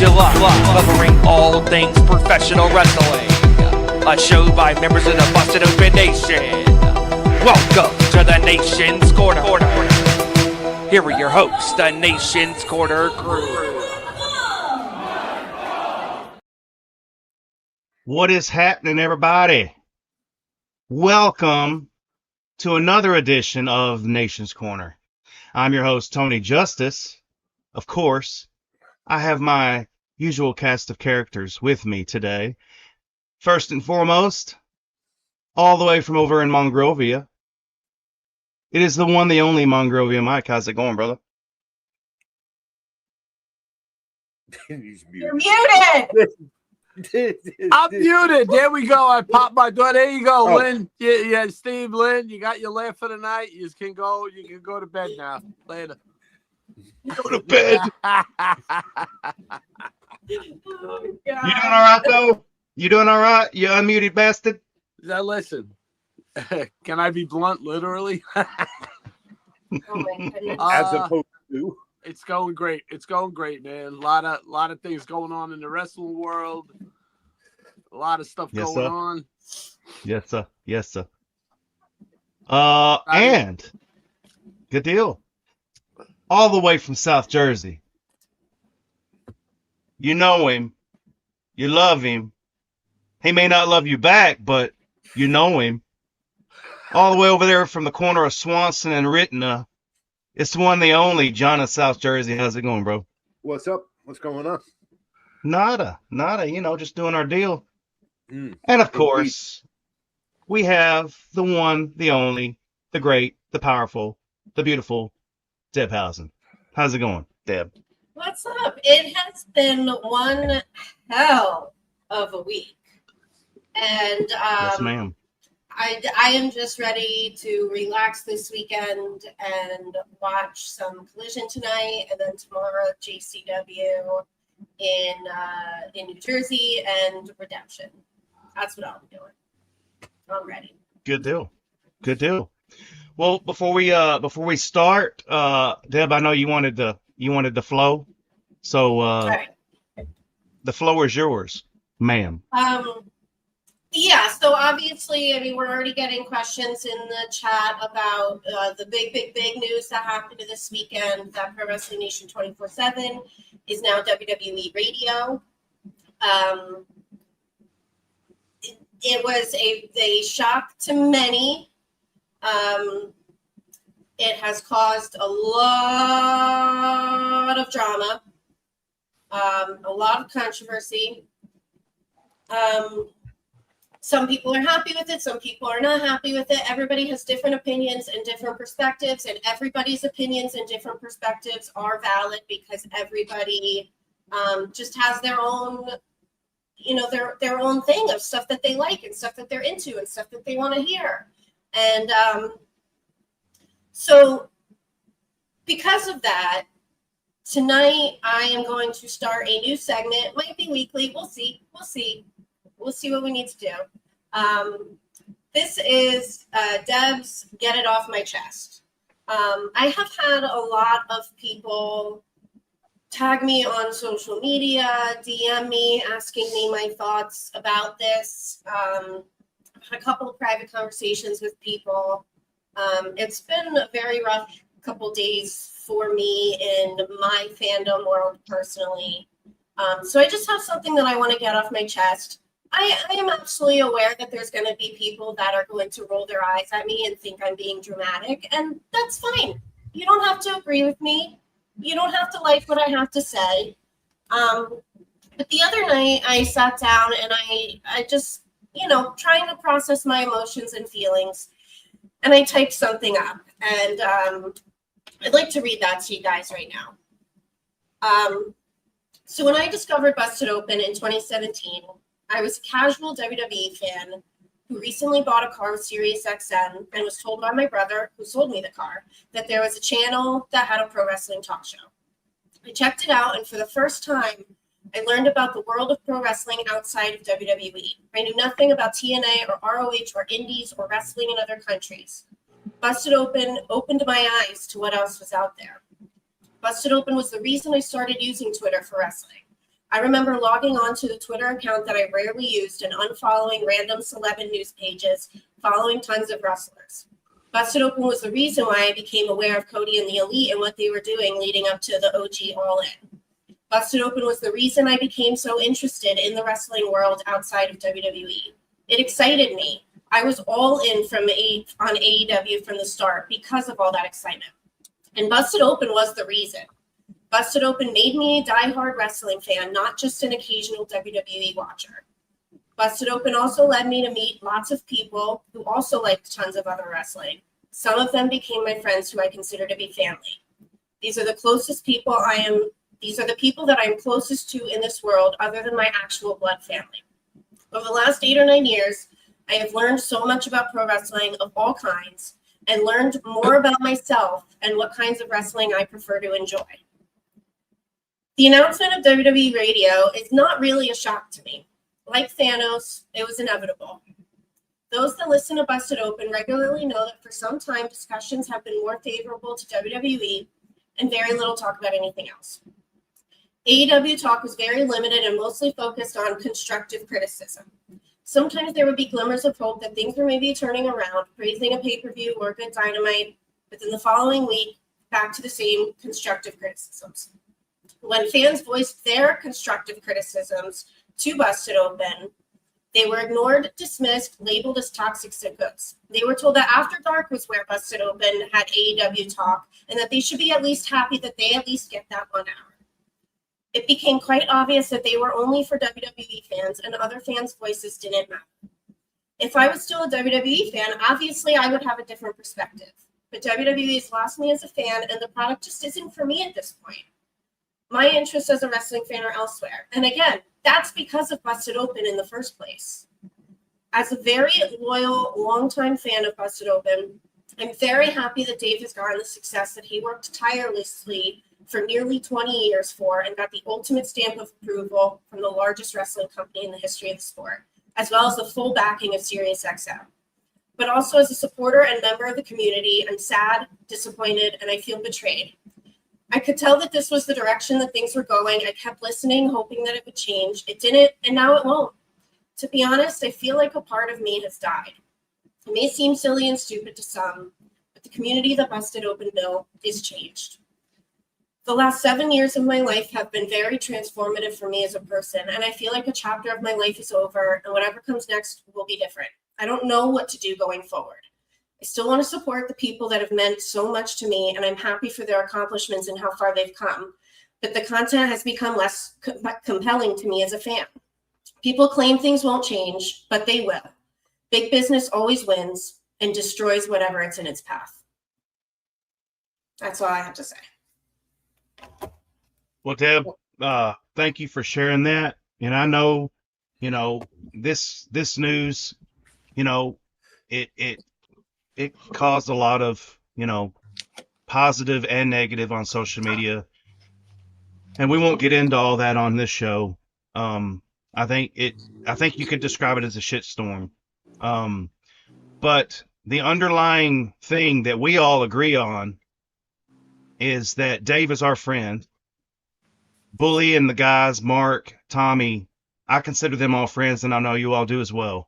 you love, covering all things professional wrestling. A show by members of the Busted Open Nation. Welcome to the Nation's Corner. Here are your hosts, the Nation's Corner crew. What is happening, everybody? Welcome to another edition of Nation's Corner. I'm your host, Tony Justice. Of course, I have my usual cast of characters with me today. First and foremost, all the way from over in Monrovia, it is the one, the only Mongrovian Mike. How's it going, brother? You're muted! I'm muted. There we go. I popped my door. There you go, Oh. Lynn. Yeah, Steve, Lynn, you got your laugh for the night. You can go to bed now. Later. Go to bed. Oh, You doing all right, though? You doing all right, you unmuted bastard? Now listen. Can I be blunt, literally? Oh my goodness. As opposed to It's going great. It's going great, man. A lot of things going on in the wrestling world. A lot of stuff Yes, going sir. on. Yes, sir. Yes, sir. And good deal. All the way from South Jersey. You know him. You love him. He may not love you back, but you know him. All the way over there from the corner of Swanson and Ritna. It's the one, the only John in South Jersey. How's it going, bro? what's up? What's going on? Nada. You know, just doing our deal. And of course, we have the one, the only, the great, the powerful, the beautiful Debhausen. How's it going, Deb? What's up? It has been one hell of a week. And Yes, ma'am. I am just ready to relax this weekend and watch some Collision tonight, and then tomorrow JCW in New Jersey and Redemption. That's what I'll be doing. I'm ready. Good deal. Good deal. Well, before we start, Deb, I know you wanted the flow, so All right. the flow is yours, ma'am. Yeah, so obviously, I mean, we're already getting questions in the chat about the big news that happened this weekend, that Pro Wrestling Nation 24/7 is now WWE Radio. It was a shock to many. It has caused a lot of drama, a lot of controversy. Some people are happy with it. Some people are not happy with it. Everybody has different opinions and different perspectives, and everybody's opinions and different perspectives are valid because everybody just has their own, their own thing of stuff that they like and stuff that they're into and stuff that they want to hear. And so because of that, tonight I am going to start a new segment. It might be weekly. We'll see. We'll see what we need to do. This is Deb's Get It Off My Chest. I have had a lot of people tag me on social media, DM me, asking me my thoughts about this. I've had a couple of private conversations with people. It's been a very rough couple days for me in my fandom world personally. So I just have something that I want to get off my chest. I am absolutely aware that there's going to be people that are going to roll their eyes at me and think I'm being dramatic, and that's fine. You don't have to agree with me. You don't have to like what I have to say. But the other night I sat down and I just, trying to process my emotions and feelings, and I typed something up, and I'd like to read that to you guys right now. So when I discovered Busted Open in 2017, I was a casual WWE fan who recently bought a car with SiriusXM and was told by my brother, who sold me the car, that there was a channel that had a pro wrestling talk show. I checked it out, and for the first time, I learned about the world of pro wrestling outside of WWE. I knew nothing about TNA or ROH or Indies or wrestling in other countries. Busted Open opened my eyes to what else was out there. Busted Open was the reason I started using Twitter for wrestling. I remember logging onto the Twitter account that I rarely used and unfollowing random celeb and news pages, following tons of wrestlers. Busted Open was the reason why I became aware of Cody and the Elite and what they were doing leading up to the OG All In. Busted Open was the reason I became so interested in the wrestling world outside of WWE. It excited me. I was all in on AEW from the start because of all that excitement. And Busted Open was the reason. Busted Open made me a diehard wrestling fan, not just an occasional WWE watcher. Busted Open also led me to meet lots of people who also liked tons of other wrestling. Some of them became my friends who I consider to be family. These are the people that I am closest to in this world other than my actual blood family. Over the last 8 or 9 years, I have learned so much about pro wrestling of all kinds and learned more about myself and what kinds of wrestling I prefer to enjoy. The announcement of WWE Radio is not really a shock to me. Like Thanos, it was inevitable. Those that listen to Busted Open regularly know that for some time discussions have been more favorable to WWE and very little talk about anything else. AEW talk was very limited and mostly focused on constructive criticism. Sometimes there would be glimmers of hope that things were maybe turning around, praising a pay-per-view or a good Dynamite, but then the following week, back to the same constructive criticisms. When fans voiced their constructive criticisms to Busted Open, they were ignored, dismissed, labeled as toxic sickos. They were told that After Dark was where Busted Open had AEW talk, and that they should be at least happy that they at least get that 1 hour. It became quite obvious that they were only for WWE fans, and other fans' voices didn't matter. If I was still a WWE fan, obviously I would have a different perspective. But WWE has lost me as a fan, and the product just isn't for me at this point. My interests as a wrestling fan are elsewhere. And again, that's because of Busted Open in the first place. As a very loyal, longtime fan of Busted Open, I'm very happy that Dave has gotten the success that he worked tirelessly for nearly 20 years for and got the ultimate stamp of approval from the largest wrestling company in the history of the sport, as well as the full backing of SiriusXM. But also as a supporter and member of the community, I'm sad, disappointed, and I feel betrayed. I could tell that this was the direction that things were going. I kept listening, hoping that it would change. It didn't, and now it won't. To be honest, I feel like a part of me has died. It may seem silly and stupid to some, but the community that Busted Open built is changed. The last 7 years of my life have been very transformative for me as a person, and I feel like a chapter of my life is over, and whatever comes next will be different. I don't know what to do going forward. I still want to support the people that have meant so much to me, and I'm happy for their accomplishments and how far they've come. But the content has become less compelling to me as a fan. People claim things won't change, but they will. Big business always wins and destroys whatever it's in its path. That's all I have to say. Well, Deb, thank you for sharing that. And I know, this news, it caused a lot of, positive and negative on social media. And we won't get into all that on this show. I think you could describe it as a shitstorm. But the underlying thing that we all agree on is that Dave is our friend. Bully and the guys, Mark, Tommy, I consider them all friends, and I know you all do as well.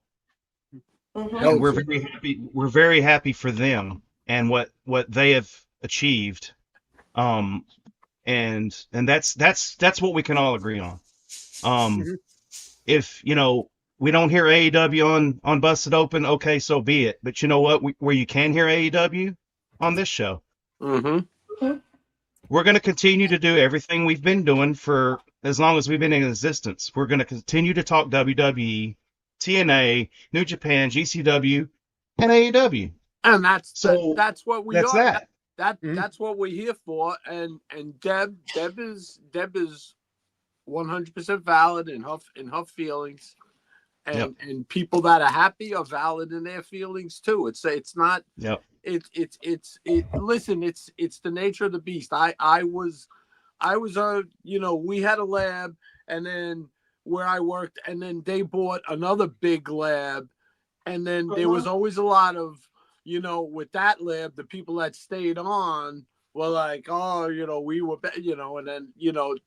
Mm-hmm. And we're very happy. We're very happy for them and what they have achieved. And that's what we can all agree on. If we don't hear AEW on Busted Open, okay, so be it. But you know what? Where you can hear AEW on this show. Mm-hmm. We're going to continue to do everything we've been doing for as long as we've been in existence. We're going to continue to talk WWE, TNA, New Japan, GCW, and AEW. And that's what we that's are. That. That's what we're here for. And Deb is 100% valid in her feelings. And people that are happy are valid in their feelings too. It's not. Yep. Listen, it's the nature of the beast. I was we had a lab, and then where I worked, and then they bought another big lab, and then there was always a lot of with that lab, the people that stayed on were like, oh, we were, and then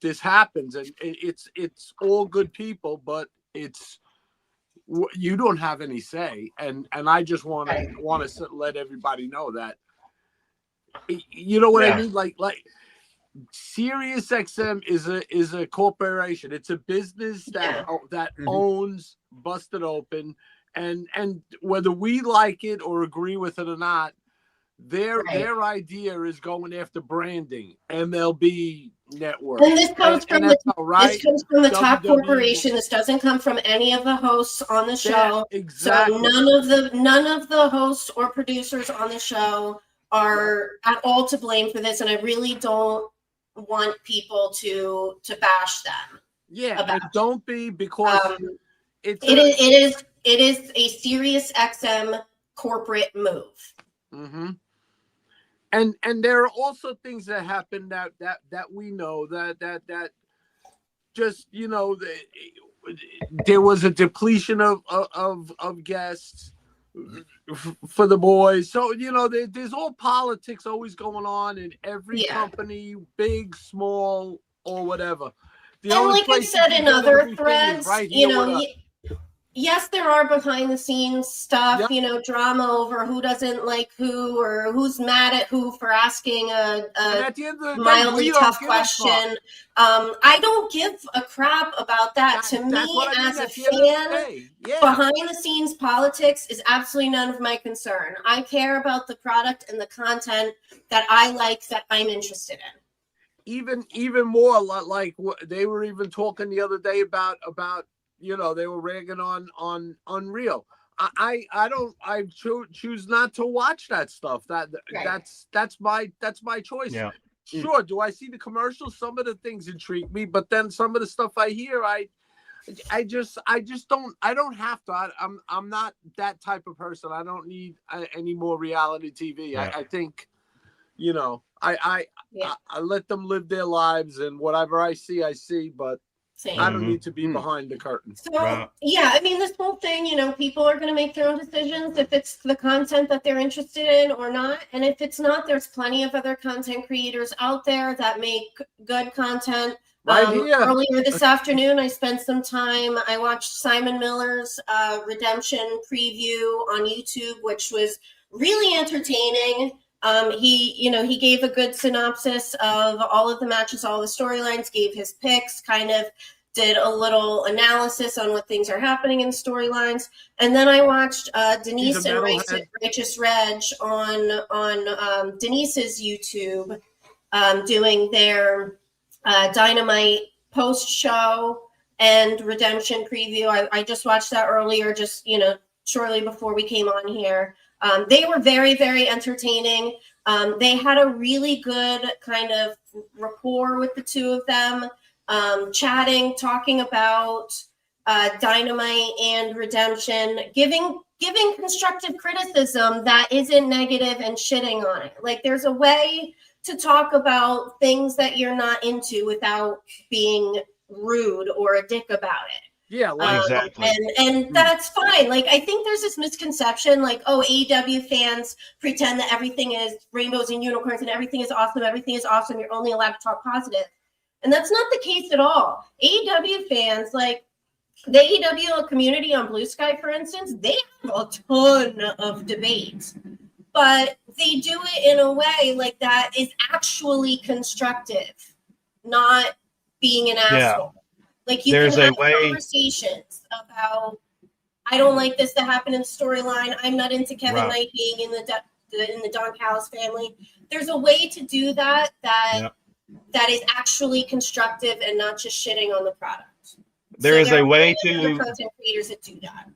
this happens, and it's all good people, but you don't have any say, and I just want to let everybody know that, you know what I mean, like Sirius XM is a corporation. It's a business that owns Busted Open, and whether we like it or agree with it or not, their idea is going after branding, MLB Network. And this comes from this comes from the top corporation. This doesn't come from any of the hosts on the show. Exactly. So none of the hosts or producers on the show are at all to blame for this, and I really don't want people to bash them. Yeah, and don't be, because it is a Sirius XM corporate move. Mm-hmm. And there are also things that happen that we know that just there was a depletion of guests for the boys, so there's all politics always going on in every company, big, small, or whatever. And like I said in other threads, yes, there are behind the scenes stuff, drama over who doesn't like who or who's mad at who for asking a mildly tough question. I don't give a crap about that. To me, as a fan, behind the scenes politics is absolutely none of my concern. I care about the product and the content that I like, that I'm interested in. Even more, like they were even talking the other day about they were ragging on Unreal. I choose not to watch that stuff. That's my choice. Yeah. Sure. Do I see the commercials? Some of the things intrigue me, but then some of the stuff I hear, I just don't have to. I'm not that type of person. I don't need any more reality TV. Yeah. I think, I let them live their lives, and whatever I see, but same. I don't need to be behind the curtain. So, I mean, this whole thing, people are going to make their own decisions if it's the content that they're interested in or not. And if it's not, there's plenty of other content creators out there that make good content. Earlier this afternoon, I spent some time. I watched Simon Miller's Redemption preview on YouTube, which was really entertaining. He gave a good synopsis of all of the matches, all the storylines, gave his picks, kind of did a little analysis on what things are happening in storylines. And then I watched Denise and Righteous Reg on Denise's YouTube doing their Dynamite post show and Redemption preview. I just watched that earlier, just shortly before we came on here. They were very, very entertaining. They had a really good kind of rapport with the two of them, chatting, talking about Dynamite and Redemption, giving constructive criticism that isn't negative and shitting on it. Like, there's a way to talk about things that you're not into without being rude or a dick about it. Yeah, exactly. And that's fine. Like, I think there's this misconception, like, AEW fans pretend that everything is rainbows and unicorns and everything is awesome. You're only allowed to talk positive. And that's not the case at all. AEW fans, like the AEW community on Blue Sky, for instance, they have a ton of debate, but they do it in a way like that is actually constructive, not being an asshole. Like, you can have conversations about, I don't like this to happen in the storyline. I'm not into Kevin Knight being in the Don Callis family. There's a way to do that is actually constructive and not just shitting on the product. There is a way to content creators that do that.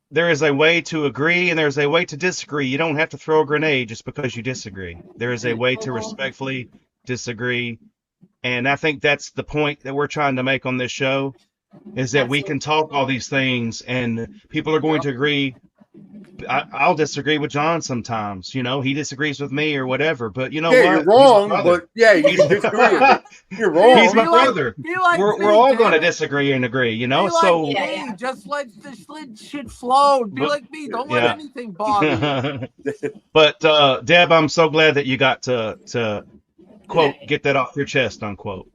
There is a way to agree and there's a way to disagree. You don't have to throw a grenade just because you disagree. There is a way to respectfully disagree. And I think that's the point that we're trying to make on this show, is that we can talk all these things and people are going to agree. I'll disagree with John sometimes, he disagrees with me or whatever, but what? You're wrong, but you can disagree. You're wrong. He's my brother. We're all going to disagree and agree, so just let shit flow. Be like me. Don't let anything bother you. But Deb, I'm so glad that you got to quote, Okay. get that off your chest, unquote.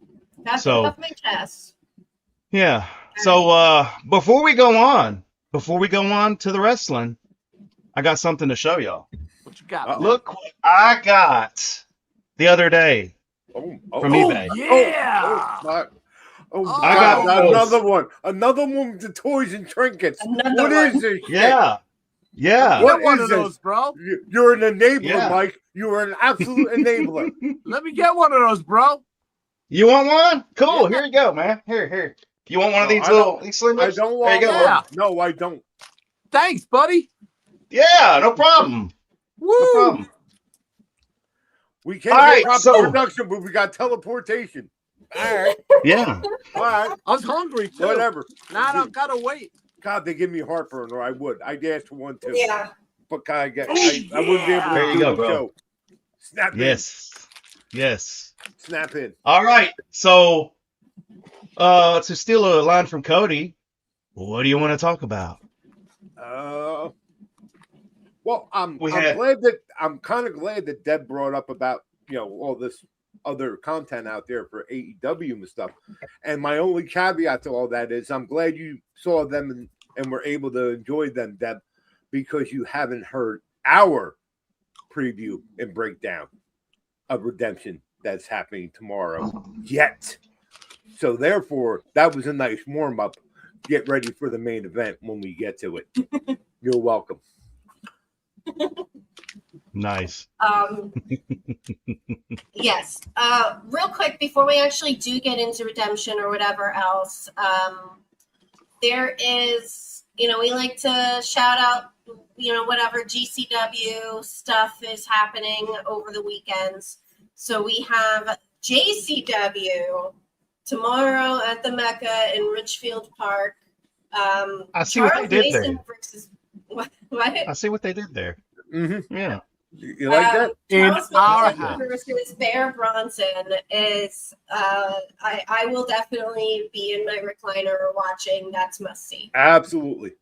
That's So- off my chest. Yeah. So before we go on to the wrestling, I got something to show y'all. What you got? Uh-oh. Look what I got the other day from eBay. Yeah. I got God, those. another one with the toys and trinkets. Another What is one. this? Yeah. Yeah. What Get one is of this? those, bro. You're an enabler, Yeah. Mike. You are an absolute enabler. Let me get one of those, bro. You want one? Cool. Yeah. Here you go, man. Here. You want one of No, these I little don't- these slingers? I don't There you want go. Yeah. one. No, I don't. Thanks, buddy. Yeah, no problem. Woo. No problem. We can't All get right, proper so- production, but we got teleportation. All right. Yeah. All right. I was hungry too. Whatever. Now I don't gotta wait. God, they give me heartburn, or I would. I'd ask for one too. Yeah. But I wouldn't be Oh, able to yeah. There you do go, the bro. show. Snap in. Yes. Snap in. All right. So to steal a line from Cody, what do you want to talk about? Well, I'm kind of glad that Deb brought up about all this other content out there for AEW and stuff. And my only caveat to all that is I'm glad you saw them and were able to enjoy them, Deb, because you haven't heard our preview and breakdown of Redemption that's happening tomorrow yet. So therefore, that was a nice warm up. Get ready for the main event when we get to it. You're welcome. Nice. Yes. Real quick before we actually do get into Redemption or whatever else, there is, we like to shout out, whatever GCW stuff is happening over the weekends. So we have JCW tomorrow at the Mecca in Richfield Park. I see what they did there. Versus what? I see what they did there. Mm-hmm. Yeah. You like that? In Charles our Mason house. versus Bear Bronson is I will definitely be in my recliner watching. That's must see. Absolutely.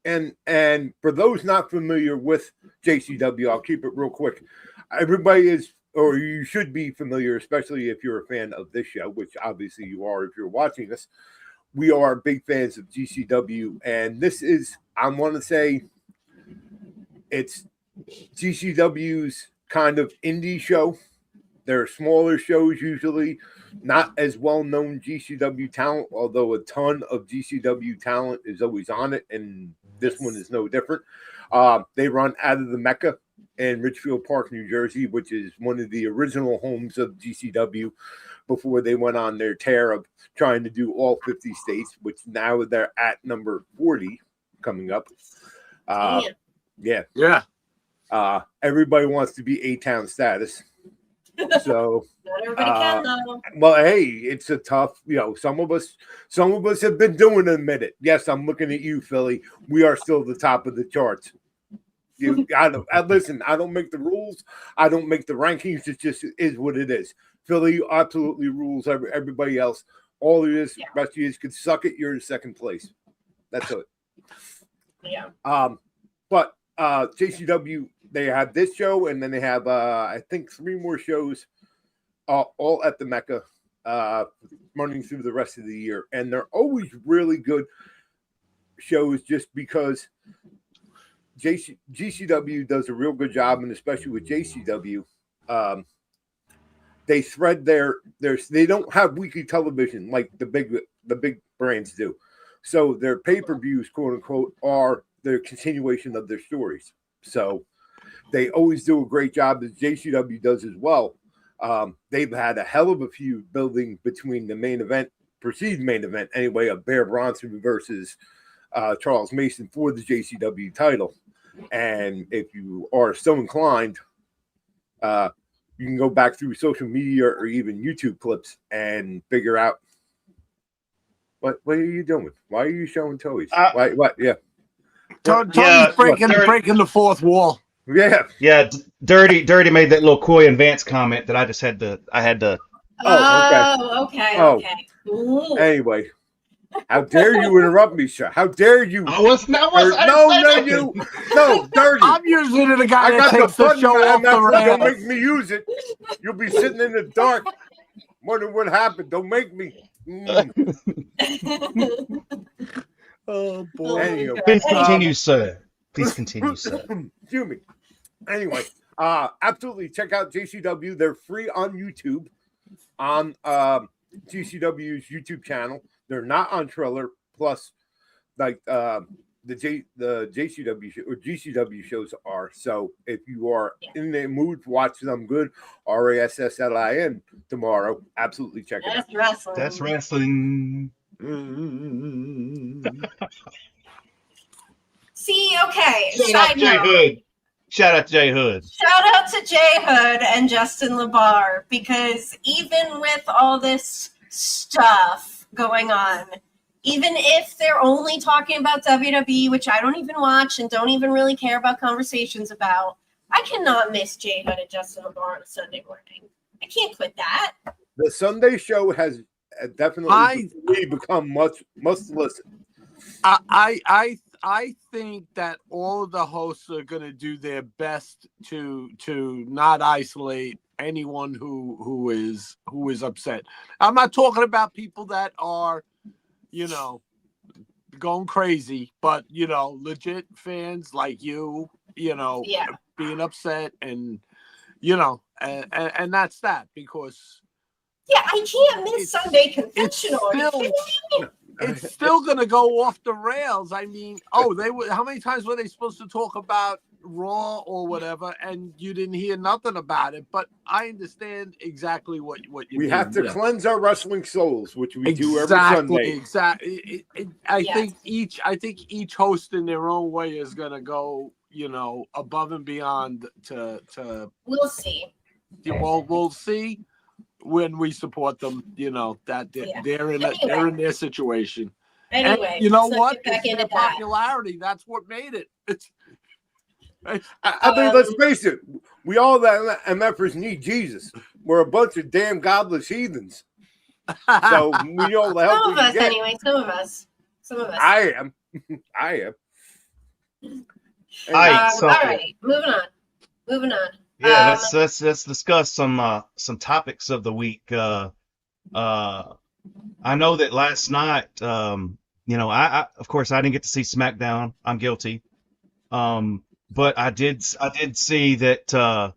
And for those not familiar with JCW, I'll keep it real quick. Everybody is, or you should be familiar, especially if you're a fan of this show, which obviously you are if you're watching us. We are big fans of GCW, and this is, I want to say, it's GCW's kind of indie show. They're smaller shows usually, not as well-known GCW talent, although a ton of GCW talent is always on it, and this one is no different. They run out of the Mecca in Richfield Park, New Jersey, which is one of the original homes of GCW before they went on their tear of trying to do all 50 states, which now they're at number 40 coming up. Yeah. Everybody wants to be A-Town status. So Not everybody can though. well, hey, it's a tough, some of us have been doing it a minute. Yes, I'm looking at you, Philly. We are still the top of the charts. Listen, I don't make the rules. I don't make the rankings. It just is what it is. Philly absolutely rules everybody else. All it is, rest of you could suck it. You're in second place. That's it. Yeah. But JCW, they have this show, and then they have I think 3 more shows, all at the Mecca, running through the rest of the year, and they're always really good shows, just because GCW does a real good job, and especially with JCW, they thread they don't have weekly television like the big brands do, so their pay-per-views, quote unquote, are their continuation of their stories. So they always do a great job, as JCW does as well. They've had a hell of a feud building between the main event, perceived main event anyway, of Bear Bronson versus Charles Mason for the JCW title. And if you are so inclined, you can go back through social media or even YouTube clips and figure out what are you doing? Why are you showing toys? Why? What? Yeah. Tony's breaking the fourth wall. Yeah. Yeah. Dirty made that little Coy and Vance comment that I had to. Oh, okay. Oh. Okay. Ooh. Anyway, How dare you interrupt me, sir? How dare you? I was not. I didn't No, say nothing. you. No, dirty. I'm usually the guy I that got the takes the button, show off and the rails. don't make me use it. You'll be sitting in the dark, wondering what happened. Don't make me. Oh boy. Anyway, Please continue, sir. Please continue, sir. Excuse me. Anyway, absolutely check out JCW. They're free on YouTube, on GCW's YouTube channel. They're not on Triller. Plus, like the JCW show, or GCW shows are. So if you are in the mood to watch them good, RASSLIN tomorrow, absolutely check it out. That's wrestling. That's wrestling. See, okay. Shout out Side Jay note. Hood. Shout out Jay Hood. Shout out to Jay Hood and Justin LeBar, because even with all this stuff going on, even if they're only talking about WWE, which I don't even watch and don't even really care about conversations about, I cannot miss Jay Hood and Justin LeBar on a Sunday morning. I can't quit that. The Sunday show has definitely become must listen. I think that all of the hosts are going to do their best to not isolate anyone who is upset. I'm not talking about people that are, going crazy, but legit fans like you, being upset and and that's that, because I can't miss Sunday Confessional. It's still going to go off the rails. I mean, how many times were they supposed to talk about Raw or whatever, and you didn't hear nothing about it? But I understand exactly what you mean. We have to cleanse our wrestling souls, which we do every Sunday. Exactly. I think each host in their own way is going to go, above and beyond to. We'll see. We'll see. When we support them, that they're in their situation. Anyway, and you know what? Back it's into their popularity. That's what made it. I mean, let's face it. We all that MFers need Jesus. We're a bunch of damn godless heathens. So we all the help some of us, get. anyway. Some of us. I am. All right, moving on. Yeah, let's discuss some topics of the week. I know that last night, I of course I didn't get to see SmackDown. I'm guilty. But I did see that, or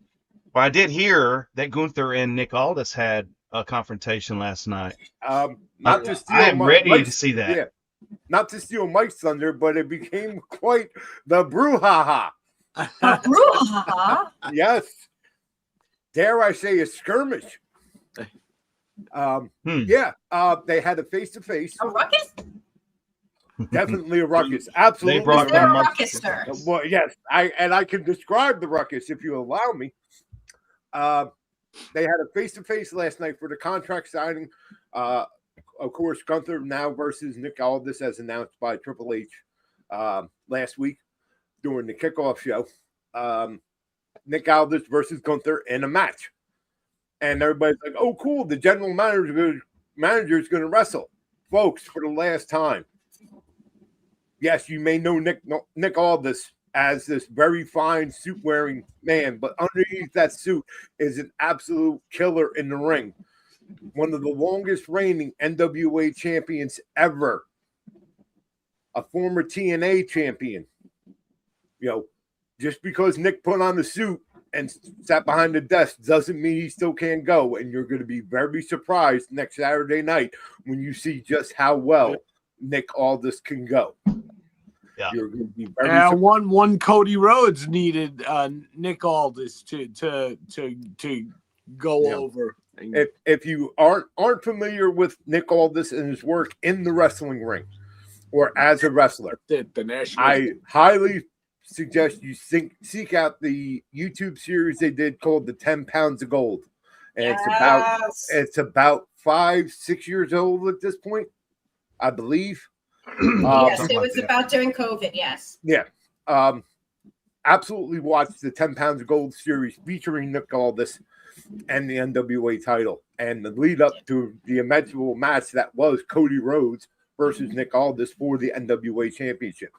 I did hear that Gunther and Nick Aldis had a confrontation last night. Not to steal I am ready to see that. Yeah, not to steal Mike's thunder, but it became quite the brouhaha. Yes. Dare I say a skirmish? Yeah. They had a face-to-face. A ruckus? Definitely a ruckus. Absolutely. They brought them up. Well, yes. I can describe the ruckus if you allow me. They had a face-to-face last night for the contract signing. Of course, Gunther now versus Nick Aldis, as announced by Triple H last week during the kickoff show. Nick Aldis versus Gunther in a match. And everybody's like, oh, cool. The general manager is going to wrestle. Folks, for the last time. Yes, you may know Nick Aldis as this very fine suit-wearing man, but underneath that suit is an absolute killer in the ring. One of the longest reigning NWA champions ever. A former TNA champion. Just because Nick put on the suit and sat behind the desk doesn't mean he still can't go. And you're going to be very surprised next Saturday night when you see just how well Nick Aldis can go. Yeah. You're going to be very surprised. One Cody Rhodes needed Nick Aldis to go over. If you aren't familiar with Nick Aldis and his work in the wrestling ring or as a wrestler, I highly suggest you seek out the YouTube series they did called The 10 Pounds of Gold. And it's about 5-6 years old at this point, I believe. Yes, it was about during COVID, yes. Yeah. Absolutely watch the 10 Pounds of Gold series featuring Nick Aldis and the NWA title and the lead up to the eventual match that was Cody Rhodes versus Nick Aldis for the NWA Championship.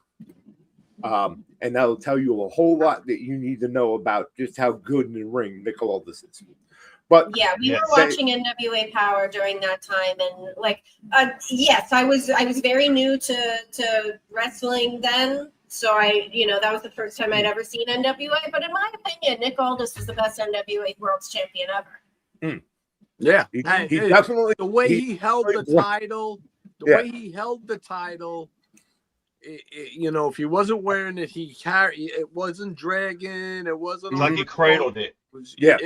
And that'll tell you a whole lot that you need to know about just how good in the ring Nick Aldis is. But yeah, we were watching NWA Power during that time, and like, yes, I was very new to wrestling then, so that was the first time I'd ever seen NWA. But in my opinion, Nick Aldis was the best NWA World's Champion ever. Yeah, he definitely the way he held the title, way he held the title. If he wasn't wearing it, it wasn't dragging. It wasn't like he cradled it. He held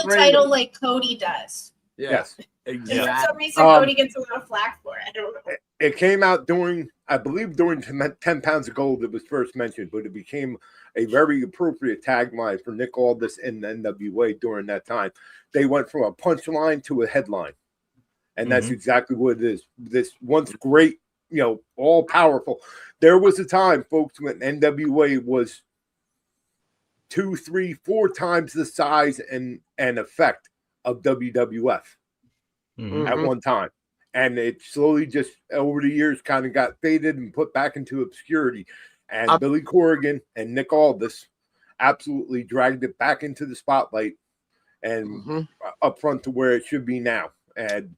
the title like Cody does. Yes, exactly. For some reason, Cody gets a lot of flack for it. I don't know. It came out during 10 Pounds of Gold. It was first mentioned, but it became a very appropriate tagline for Nick Aldis and the NWA during that time. They went from a punchline to a headline, and that's exactly what it is. This once great, all powerful. There was a time, folks, when NWA was 2, 3, 4 times the size and effect of WWF at one time. And it slowly just over the years kind of got faded and put back into obscurity. And Billy Corrigan and Nick Aldis absolutely dragged it back into the spotlight and up front to where it should be now. And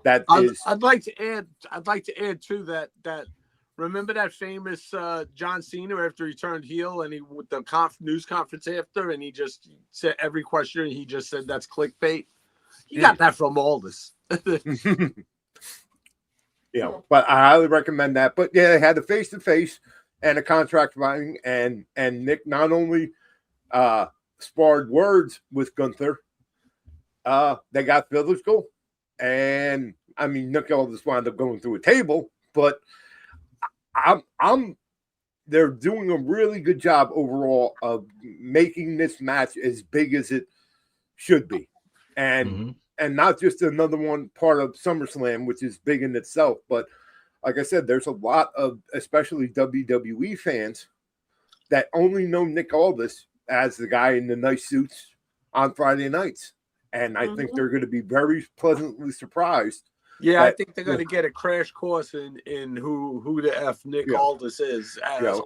that is. I'd like to add to that. Remember that famous John Cena after he turned heel and he with the news conference after, and he just said every question he just said that's clickbait. He got that from Aldis. But I highly recommend that. But yeah, they had a face-to-face and a contract writing, and Nick not only sparred words with Gunther, they got physical, and I mean Nick Aldis wound up going through a table, but they're doing a really good job overall of making this match as big as it should be. And not just another one part of SummerSlam, which is big in itself, but like I said, there's a lot of especially WWE fans that only know Nick Aldis as the guy in the nice suits on Friday nights. And I think they're going to be very pleasantly surprised. Yeah, I think they're going to get a crash course in who the F Nick Aldis is,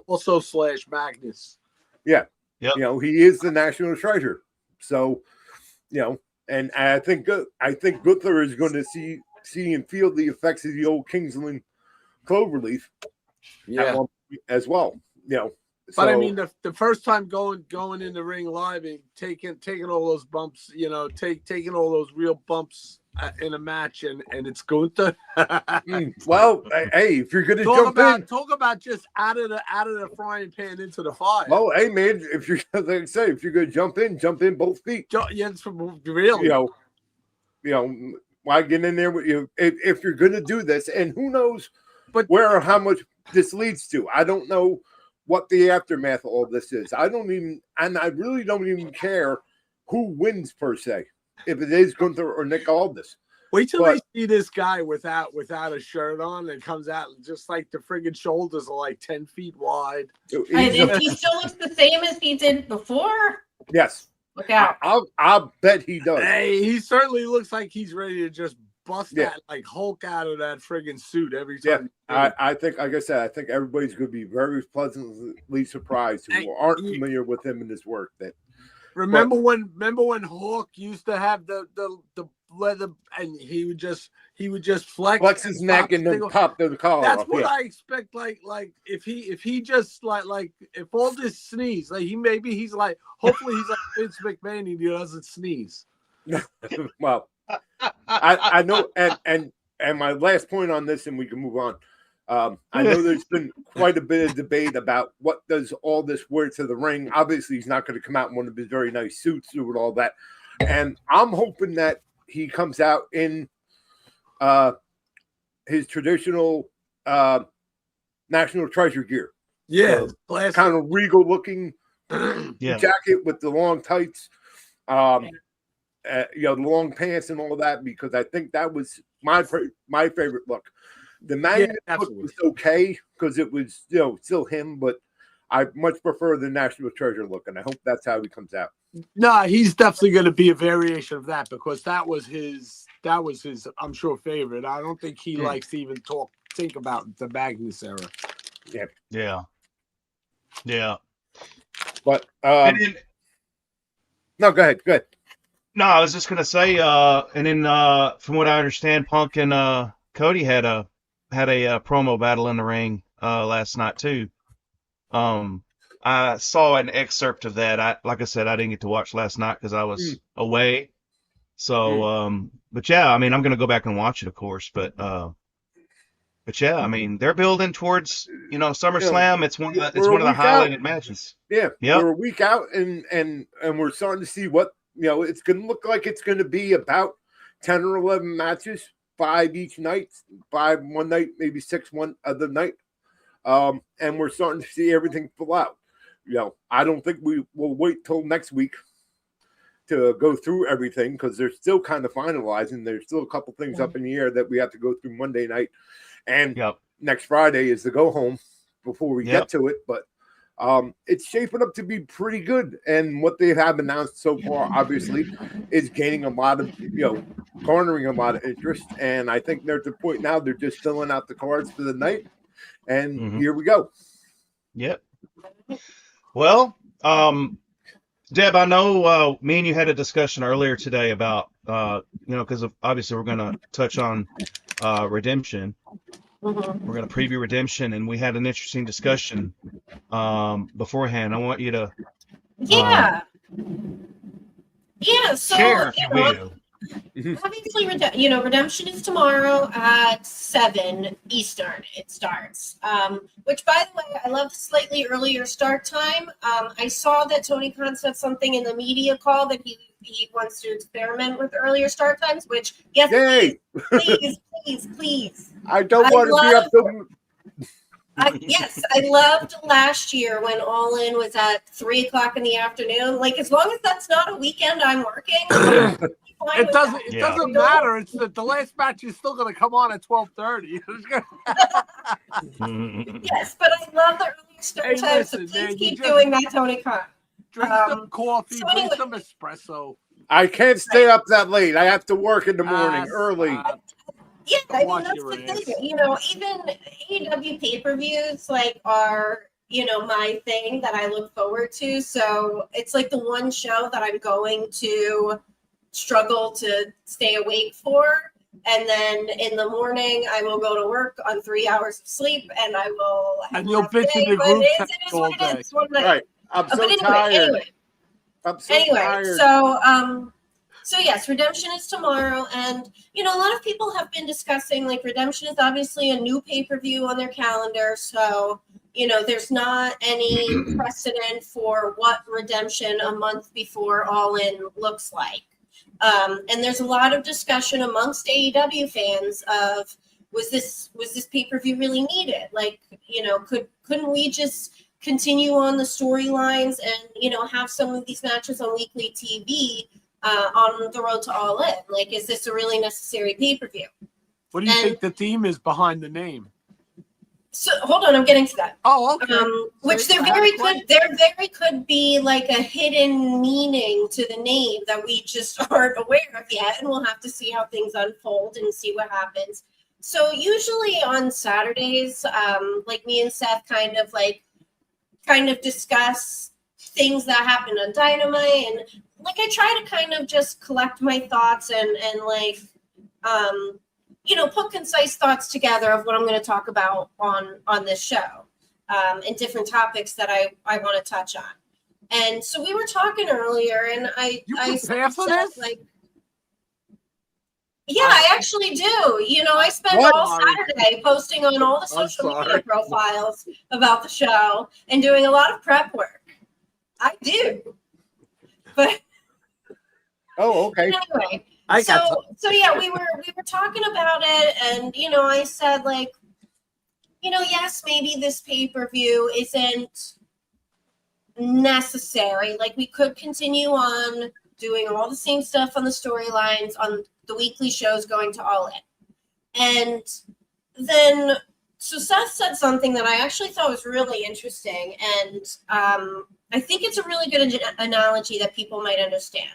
also / Magnus. Yeah. Yep. He is the national treasure. So, and I think Gunther is going to see and feel the effects of the old Kingsland Cloverleaf as well. But I mean, the first time going in the ring live and taking all those bumps, taking all those real bumps in a match, and it's Gunther. Well, hey, if you're gonna talk about just out of the frying pan into the fire. Well, hey man, if you're gonna jump in both feet. Yeah, it's really. Why get in there with you if you're gonna do this? And who knows, where or how much this leads to? I don't know what the aftermath of all this is. I really don't even care who wins per se, if it is Gunther or Nick Aldis. Wait till they see this guy without a shirt on and comes out just like the friggin' shoulders are like 10 feet wide. If he still looks the same as he did before. Yes. Look out. I'll bet he does. Hey, he certainly looks like he's ready to just bust that like Hulk out of that friggin' suit every time. Yeah, I think, like I said, I think everybody's going to be very pleasantly surprised who aren't familiar with him in his work. Remember when Hawk used to have the leather, and he would just flex his neck and then pop the collar. That's what I expect. Like if he just like if all this sneeze, like he's like, hopefully he's like Vince McMahon, he doesn't sneeze. Well, I know, and my last point on this, and we can move on. I know there's been quite a bit of debate about what does all this wear to the ring. Obviously, he's not going to come out in one of his very nice suits with all that. And I'm hoping that he comes out in his traditional national treasure gear. Yeah, kind of regal looking jacket with the long tights, the long pants and all that, because I think that was my favorite look. The Magnet look was okay because it was still him, but I much prefer the National Treasure look, and I hope that's how he comes out. No, he's definitely going to be a variation of that because that was his I'm sure favorite. I don't think he likes to even talk think about the Magnus era. Yeah. But And then, no, go ahead. no, I was just gonna say, and then from what I understand, Punk and Cody had a promo battle in the ring last night too. I saw an excerpt of that. Like I said, I didn't get to watch last night because I was away. So, but yeah, I mean, I'm gonna go back and watch it, of course. But yeah, I mean, they're building towards SummerSlam. It's one of the highlighted matches. Yeah, Yep. we're a week out, and we're starting to see what it's going to look like. It's going to be about 10 or 11 matches, 5 each night, 5 one night, maybe 6 one other night. And we're starting to see everything fill out. I don't think we will wait till next week to go through everything because they're still kind of finalizing. There's still a couple things up in the air that we have to go through Monday night. And next Friday is the go home before we get to it. But it's shaping up to be pretty good. And what they have announced so far, obviously, is gaining a lot of, garnering a lot of interest. And I think they're at the point now they're just filling out the cards for the night. And here we go. Yep. Well, Deb, I know me and you had a discussion earlier today about, because obviously we're going to touch on Redemption. We're going to preview Redemption, and we had an interesting discussion beforehand. I want you to So share, if you will. Obviously, Redemption is tomorrow at 7 Eastern. It starts. Which, by the way, I love the slightly earlier start time. I saw that Tony Khan said something in the media call that he wants to experiment with earlier start times. Which, yes, please. I don't want to be up to. Yes, I loved last year when All In was at 3:00 in the afternoon. Like, as long as that's not a weekend I'm working. It doesn't matter. It's the last match is still going to come on at 12:30. Yes, but I love the early start time. So please keep doing that, Tony Khan. Drink some coffee, drink some espresso. I can't stay up that late. I have to work in the morning early. Yeah, I mean that's the thing. Even AEW pay-per-views are my thing that I look forward to. So it's like the one show that I'm going to struggle to stay awake for, and then in the morning I will go to work on 3 hours of sleep, and I will have and you'll bitch in your group all day. Right. I'm so tired. I'm so tired. So yes, Redemption is tomorrow, and a lot of people have been discussing Redemption is obviously a new pay-per-view on their calendar, so there's not any precedent for what Redemption a month before All In looks like. And there's a lot of discussion amongst AEW fans of was this pay-per-view really needed? Couldn't we just continue on the storylines and have some of these matches on weekly TV on the road to All In? Is this a really necessary pay-per-view? What do you think the theme is behind the name? So hold on, I'm getting to that. Oh, okay. Which there very could be a hidden meaning to the name that we just aren't aware of yet, and we'll have to see how things unfold and see what happens. So usually on Saturdays, me and Seth kind of discuss things that happened on Dynamite, and I try to kind of just collect my thoughts and put concise thoughts together of what I'm going to talk about on this show, and different topics that I want to touch on. And so we were talking earlier, and I prepare for this? Yeah, I actually do. I spend all Saturday posting on all the social media profiles about the show and doing a lot of prep work. I do. But okay. Anyway. So yeah, we were talking about it, and I said yes, maybe this pay-per-view isn't necessary. We could continue on doing all the same stuff on the storylines on the weekly shows going to All In. And then so Seth said something that I actually thought was really interesting, and I think it's a really good analogy that people might understand.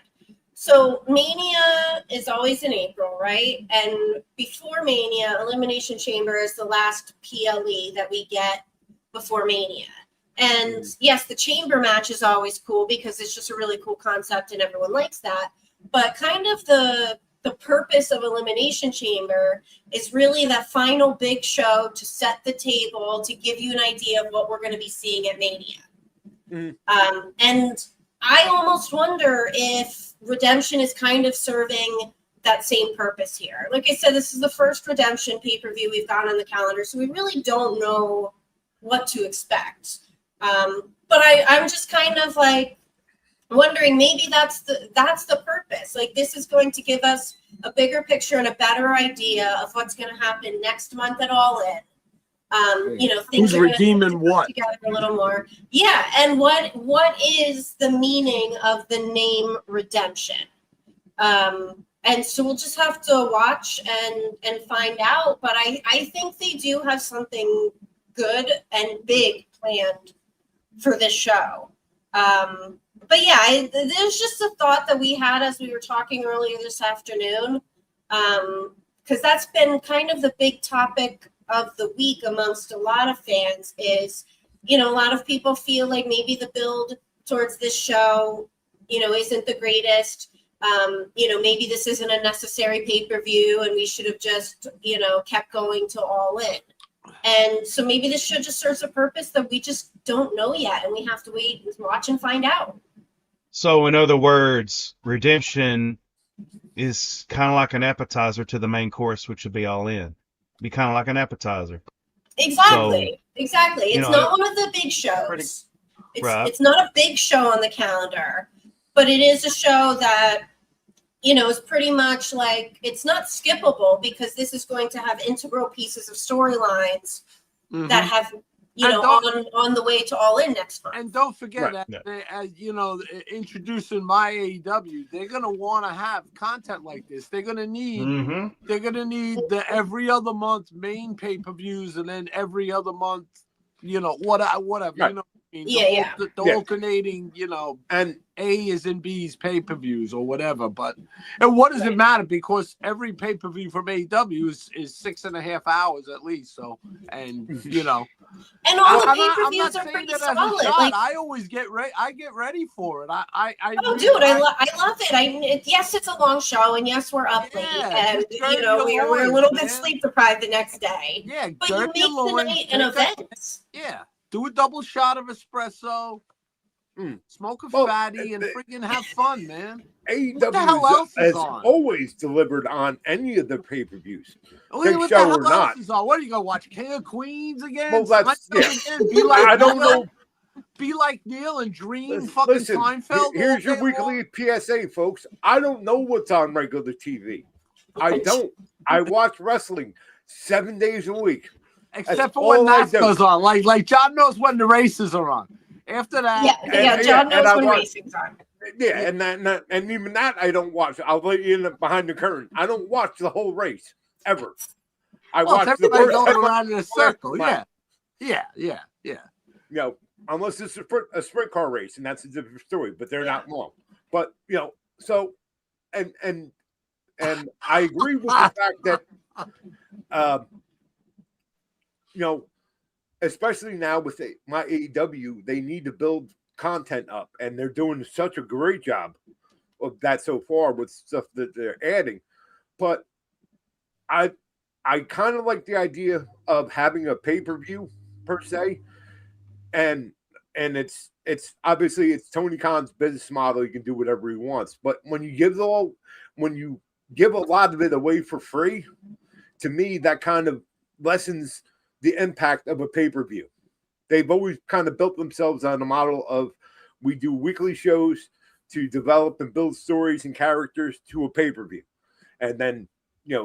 So Mania is always in April, right? And before Mania, Elimination Chamber is the last PLE that we get before Mania. And yes, the chamber match is always cool because it's just a really cool concept and everyone likes that. But kind of the purpose of Elimination Chamber is really that final big show to set the table, to give you an idea of what we're going to be seeing at Mania. And I almost wonder if Redemption is kind of serving that same purpose here. Like I said, this is the first Redemption pay-per-view we've got on the calendar, so we really don't know what to expect. But I'm just kind of like wondering, maybe that's the purpose. Like, this is going to give us a bigger picture and a better idea of what's going to happen next month at All In. Things Who's are redeeming what together a little more. Yeah, and what is the meaning of the name Redemption? And so we'll just have to watch and find out. But I think they do have something good and big planned for this show. But yeah, there's just a thought that we had as we were talking earlier this afternoon, because that's been kind of the big topic of the week amongst a lot of fans is, a lot of people feel like maybe the build towards this show, isn't the greatest. Maybe this isn't a necessary pay-per-view and we should have just, kept going to All In. And so maybe this show just serves a purpose that we just don't know yet, and we have to wait and watch and find out. So, in other words, Redemption is kind of like an appetizer to the main course, which would be All In. Be kind of like an appetizer. Exactly. So, exactly. It's not one of the big shows. It's not a big show on the calendar, but it is a show that, is pretty much like, it's not skippable because this is going to have integral pieces of storylines that have, on the way to All In next month. And don't forget that, introducing my AEW, they're going to want to have content like this. They're going to need, the every other month main pay-per-views, and then every other month, whatever, Right. The alternating, and A's and B's pay-per-views or whatever. But and what does it matter? Because every pay-per-view from AEW is 6.5 hours at least. So, and and all the pay-per-views are pretty solid. Like, I always get ready. I get ready for it. I love it. Yes, it's a long show, and yes, we're up late, and we're a little bit sleep deprived the next day. Yeah, but you make the night an event. Yeah. Do a double shot of espresso, smoke a fatty, and freaking have fun, man. AEW has always delivered on any of the pay-per-views. Big show or not. What are you going to watch? King of Queens again? Well, that's, Be like, I don't know. Be like Neil and dream Listen, Seinfeld. Here's your weekly PSA, folks. I don't know what's on regular TV. I don't. I watch wrestling 7 days a week. Except for when that goes on. Like John knows when the races are on. After that, John knows when racing's on. Yeah, and even that I don't watch. I'll let you in behind the curtain. I don't watch the whole race ever. I watch the first going around in a circle. Yeah. Unless it's a sprint car race, and that's a different story. But they're not long. But so and I agree with the fact that especially now with my AEW, they need to build content up, and they're doing such a great job of that so far with stuff that they're adding. But I kind of like the idea of having a pay-per-view per se, and it's obviously it's Tony Khan's business model. You can do whatever he wants, but when you give a lot of it away for free, to me that kind of lessens the impact of a pay-per-view. They've always kind of built themselves on a model of we do weekly shows to develop and build stories and characters to a pay-per-view. And then,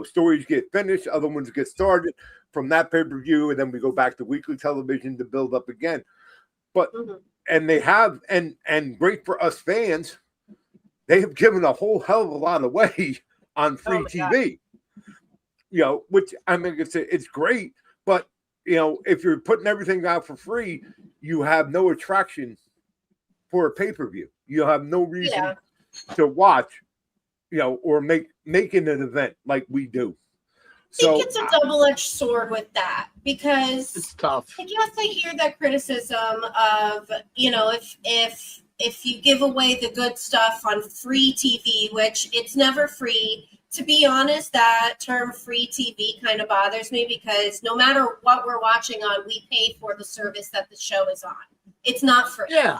stories get finished, other ones get started from that pay-per-view, and then we go back to weekly television to build up again. But and they have and great for us fans, they have given a whole hell of a lot away on free TV. Which I mean it's great, but if you're putting everything out for free, you have no attraction for a pay-per-view. You have no reason to watch or making an event like we do. I think it's a double-edged sword with that, because It's tough. I guess I hear that criticism of, if you give away the good stuff on free TV, which it's never free. To be honest, that term free TV kind of bothers me, because no matter what we're watching on, we pay for the service that the show is on. It's not free. Yeah.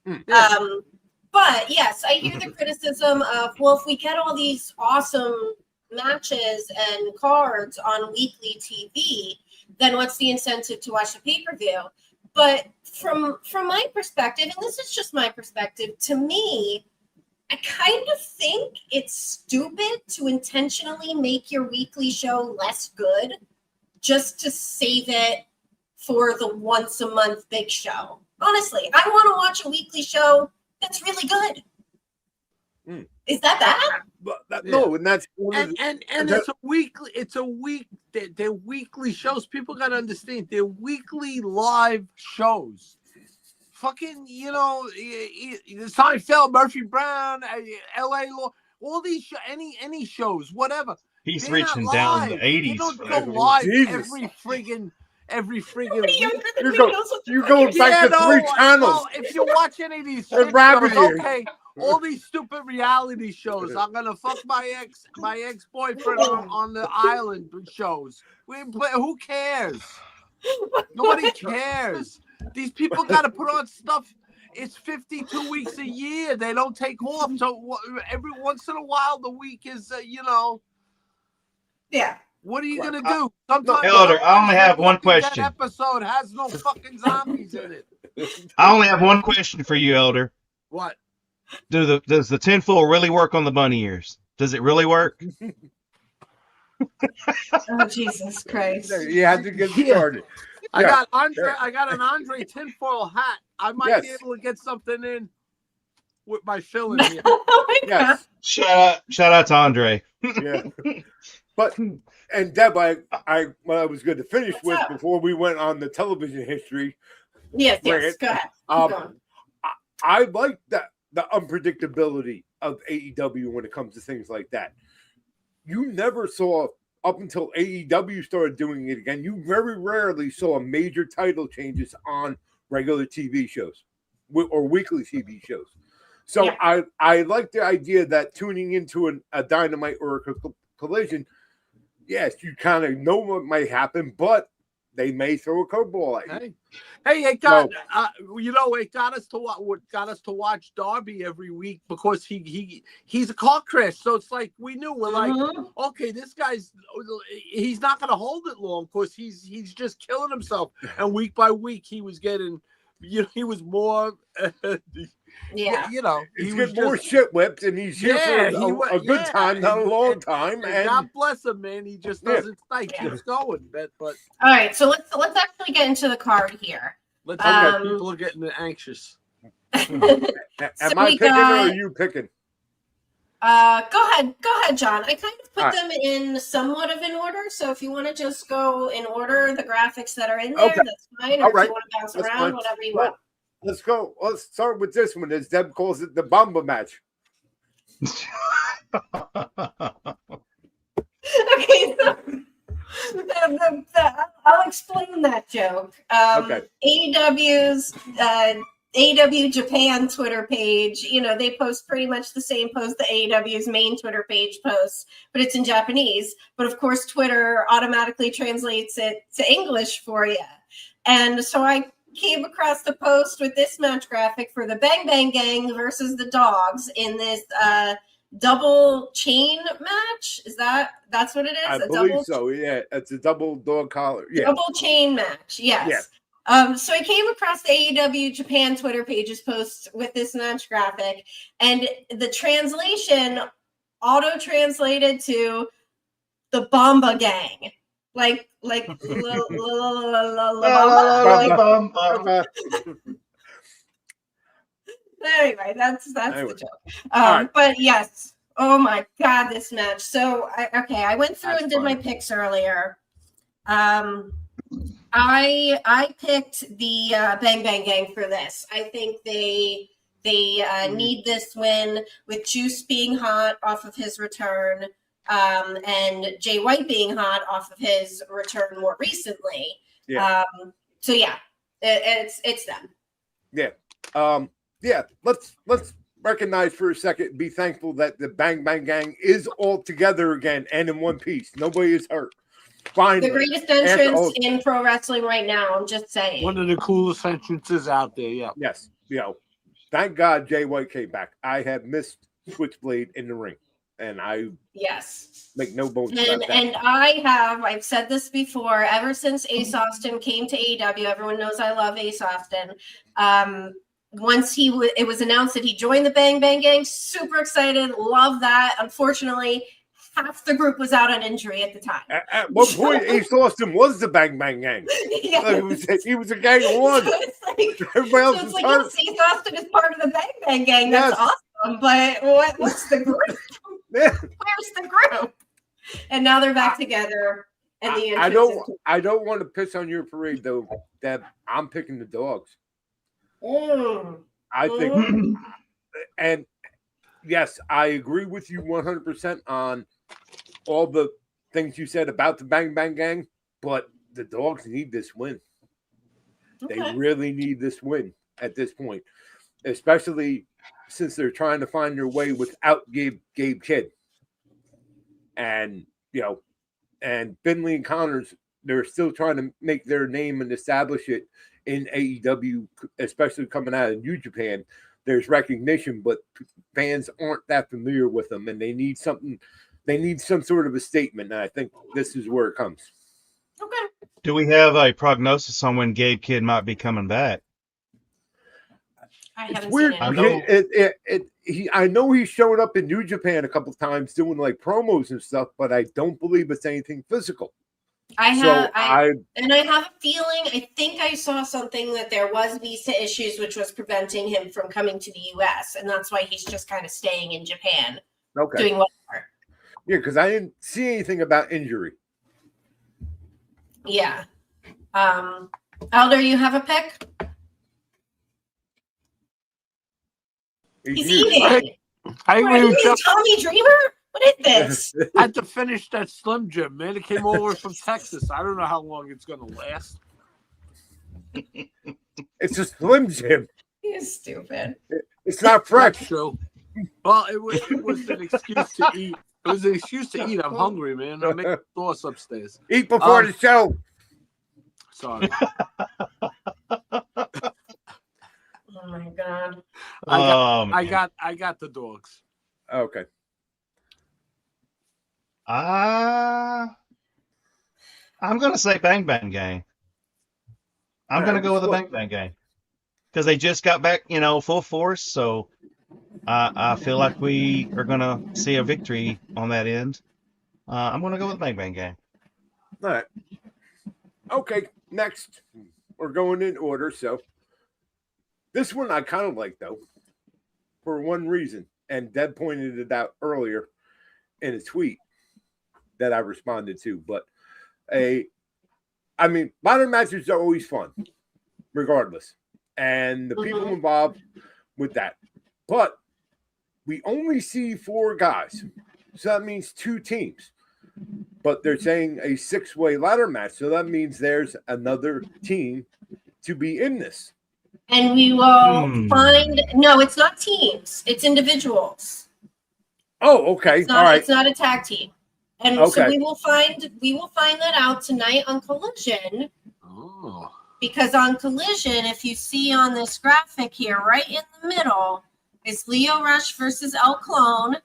But yes, I hear the criticism of, well, if we get all these awesome matches and cards on weekly TV, then what's the incentive to watch the pay-per-view? But from my perspective, and this is just my perspective, to me, I kind of think it's stupid to intentionally make your weekly show less good just to save it for the once a month big show. Honestly, I want to watch a weekly show that's really good. Is that bad? No, and that's And it's a weekly. It's a week. They're weekly shows. People gotta understand. They're weekly live shows. Fucking, Seinfeld, Murphy Brown, L.A. Law, all these any shows, whatever. He's They're reaching not down live. the 80s. They don't go live Jesus. every friggin' Nobody younger week. than You're me going- knows what the you're fuck going you're back saying. to 3 channels. No, if you watch any of these They're shit rabbit shows, ears. okay, all these stupid reality shows. I'm gonna fuck my ex-boyfriend on the island shows. Who cares? Nobody cares. These people got to put on stuff. It's 52 weeks a year. They don't take off. So every once in a while, the week is, Yeah. What are you going to do? Sometimes Elder, I only have one Walking Dead question. episode has no fucking zombies in it. I only have one question for you, Elder. What? Does the tinfoil really work on the bunny ears? Does it really work? Oh, Jesus Christ. You had to get started. I Yeah. got an Andre tinfoil hat. I might be Yes. able to get something in with my filling here. Oh my God. Yes. Shout out to Andre. Yeah. But and Deb, what I was going to finish What's with up? before we went on the television history. Yes, Right. go ahead. Keep going. I like the unpredictability of AEW when it comes to things like that. You never saw, up until AEW started doing it again, you very rarely saw major title changes on regular TV shows or weekly TV shows. So Yeah. I like the idea that tuning into a Dynamite or a Collision, yes, you kind of know what might happen, but they may throw a curveball at you. Hey, it got it got us to watch Darby every week because he's a car crash. So it's like we knew we're like, okay, this he's not gonna hold it long because he's just killing himself. And week by week he was getting, he was more. Yeah. He's getting more shit whipped, and he's here for a good time, not a long time. And God bless him, man. He just doesn't stay. Keeps going. But all right, so let's actually get into the card here. People are getting anxious. am I picking or are you picking? Go ahead, John. I kind of put them in somewhat of an order. So if you want to just go in order, the graphics that are in there, that's fine. Or if you want to bounce around, whatever you want. Let's go. Let's start with this one, as Deb calls it, the Bamba match. Okay, so I'll explain that joke. AEW's AEW Japan Twitter page, they post pretty much the same post the AEW's main Twitter page posts, but it's in Japanese. But of course, Twitter automatically translates it to English for you. And so I came across the post with this match graphic for the Bang Bang Gang versus the Dogs in this double chain match. That's what it is? I believe so. Yeah, it's a double dog collar. Yeah, double chain match. Yes. Yeah. So I came across the AEW Japan Twitter pages post with this match graphic, and the translation auto translated to the Bamba Gang. Like anyway, that's the joke. But yes, oh my God, this match. So I went through and did my picks earlier. I picked the Bang Bang Gang for this. I think they They need this win with Juice being hot off of his return, and Jay White being hot off of his return more recently. Yeah. So yeah, it's them. Yeah. Let's recognize for a second, be thankful that the Bang Bang Gang is all together again and in one piece. Nobody is hurt. Finally. The greatest entrance in pro wrestling right now. I'm just saying. One of the coolest entrances out there. Yeah. Yes. Thank God Jay White came back. I have missed Switchblade in the ring, and I make no bones about that. And I've said this before. Ever since Ace Austin came to AEW, everyone knows I love Ace Austin. Once it was announced that he joined the Bang Bang Gang, super excited, love that. Unfortunately, half the group was out on injury at the time. At one point, Ace Austin was the Bang Bang Gang. Yeah. He was a gang of one. Everybody else was hurt. Yes, Ace Austin is part of the Bang Bang Gang. That's awesome. But what's the group? Where's the group? And now they're back together. And the I don't want to piss on your parade though, Deb. I'm picking the dogs. I think, and yes, I agree with you 100% on all the things you said about the Bang Bang Gang, but the dogs need this win. Okay. They really need this win at this point, especially since they're trying to find their way without Gabe Kidd. And, and Finley and Connors, they're still trying to make their name and establish it in AEW, especially coming out of New Japan. There's recognition, but fans aren't that familiar with them, and they need something. They need some sort of a statement, and I think this is where it comes. Okay. Do we have a prognosis on when Gabe Kidd might be coming back? I haven't weird. Seen it. I know he's shown up in New Japan a couple of times doing like promos and stuff, but I don't believe it's anything physical. I have a feeling. I think I saw something that there was visa issues, which was preventing him from coming to the U.S., and that's why he's just kind of staying in Japan, doing whatever. Yeah, because I didn't see anything about injury. Yeah. Elder, you have a pick? He's eating. I agree with you. Tommy Dreamer? What is this? I had to finish that Slim Jim, man. It came over from Texas. I don't know how long it's going to last. It's a Slim Jim. He's stupid. It's not fresh. That's true. Well, it was an excuse to eat. It was an excuse to eat. I'm hungry, man. I'm making sauce upstairs. Eat before the show. Sorry. Oh my God. I got the dogs. Okay. I'm gonna say Bang Bang Gang. I'm gonna go with the Bang Bang Gang because they just got back, full force. So I feel like we are gonna see a victory on that end. I'm gonna go with Bang Bang Gang. All right. Okay. Next, we're going in order. So this one I kind of like though, for one reason, and Deb pointed it out earlier in a tweet that I responded to, but ladder matches are always fun, regardless, and the people involved with that. But we only see 4 guys, so that means 2 teams. But they're saying a 6-way ladder match, so that means there's another team to be in this. And we will find. No, it's not teams; it's individuals. Oh, okay. All right. It's not a tag team. And so we will find that out tonight on Collision. Oh. Because on Collision, if you see on this graphic here, right in the middle, is Leo Rush versus El Clone.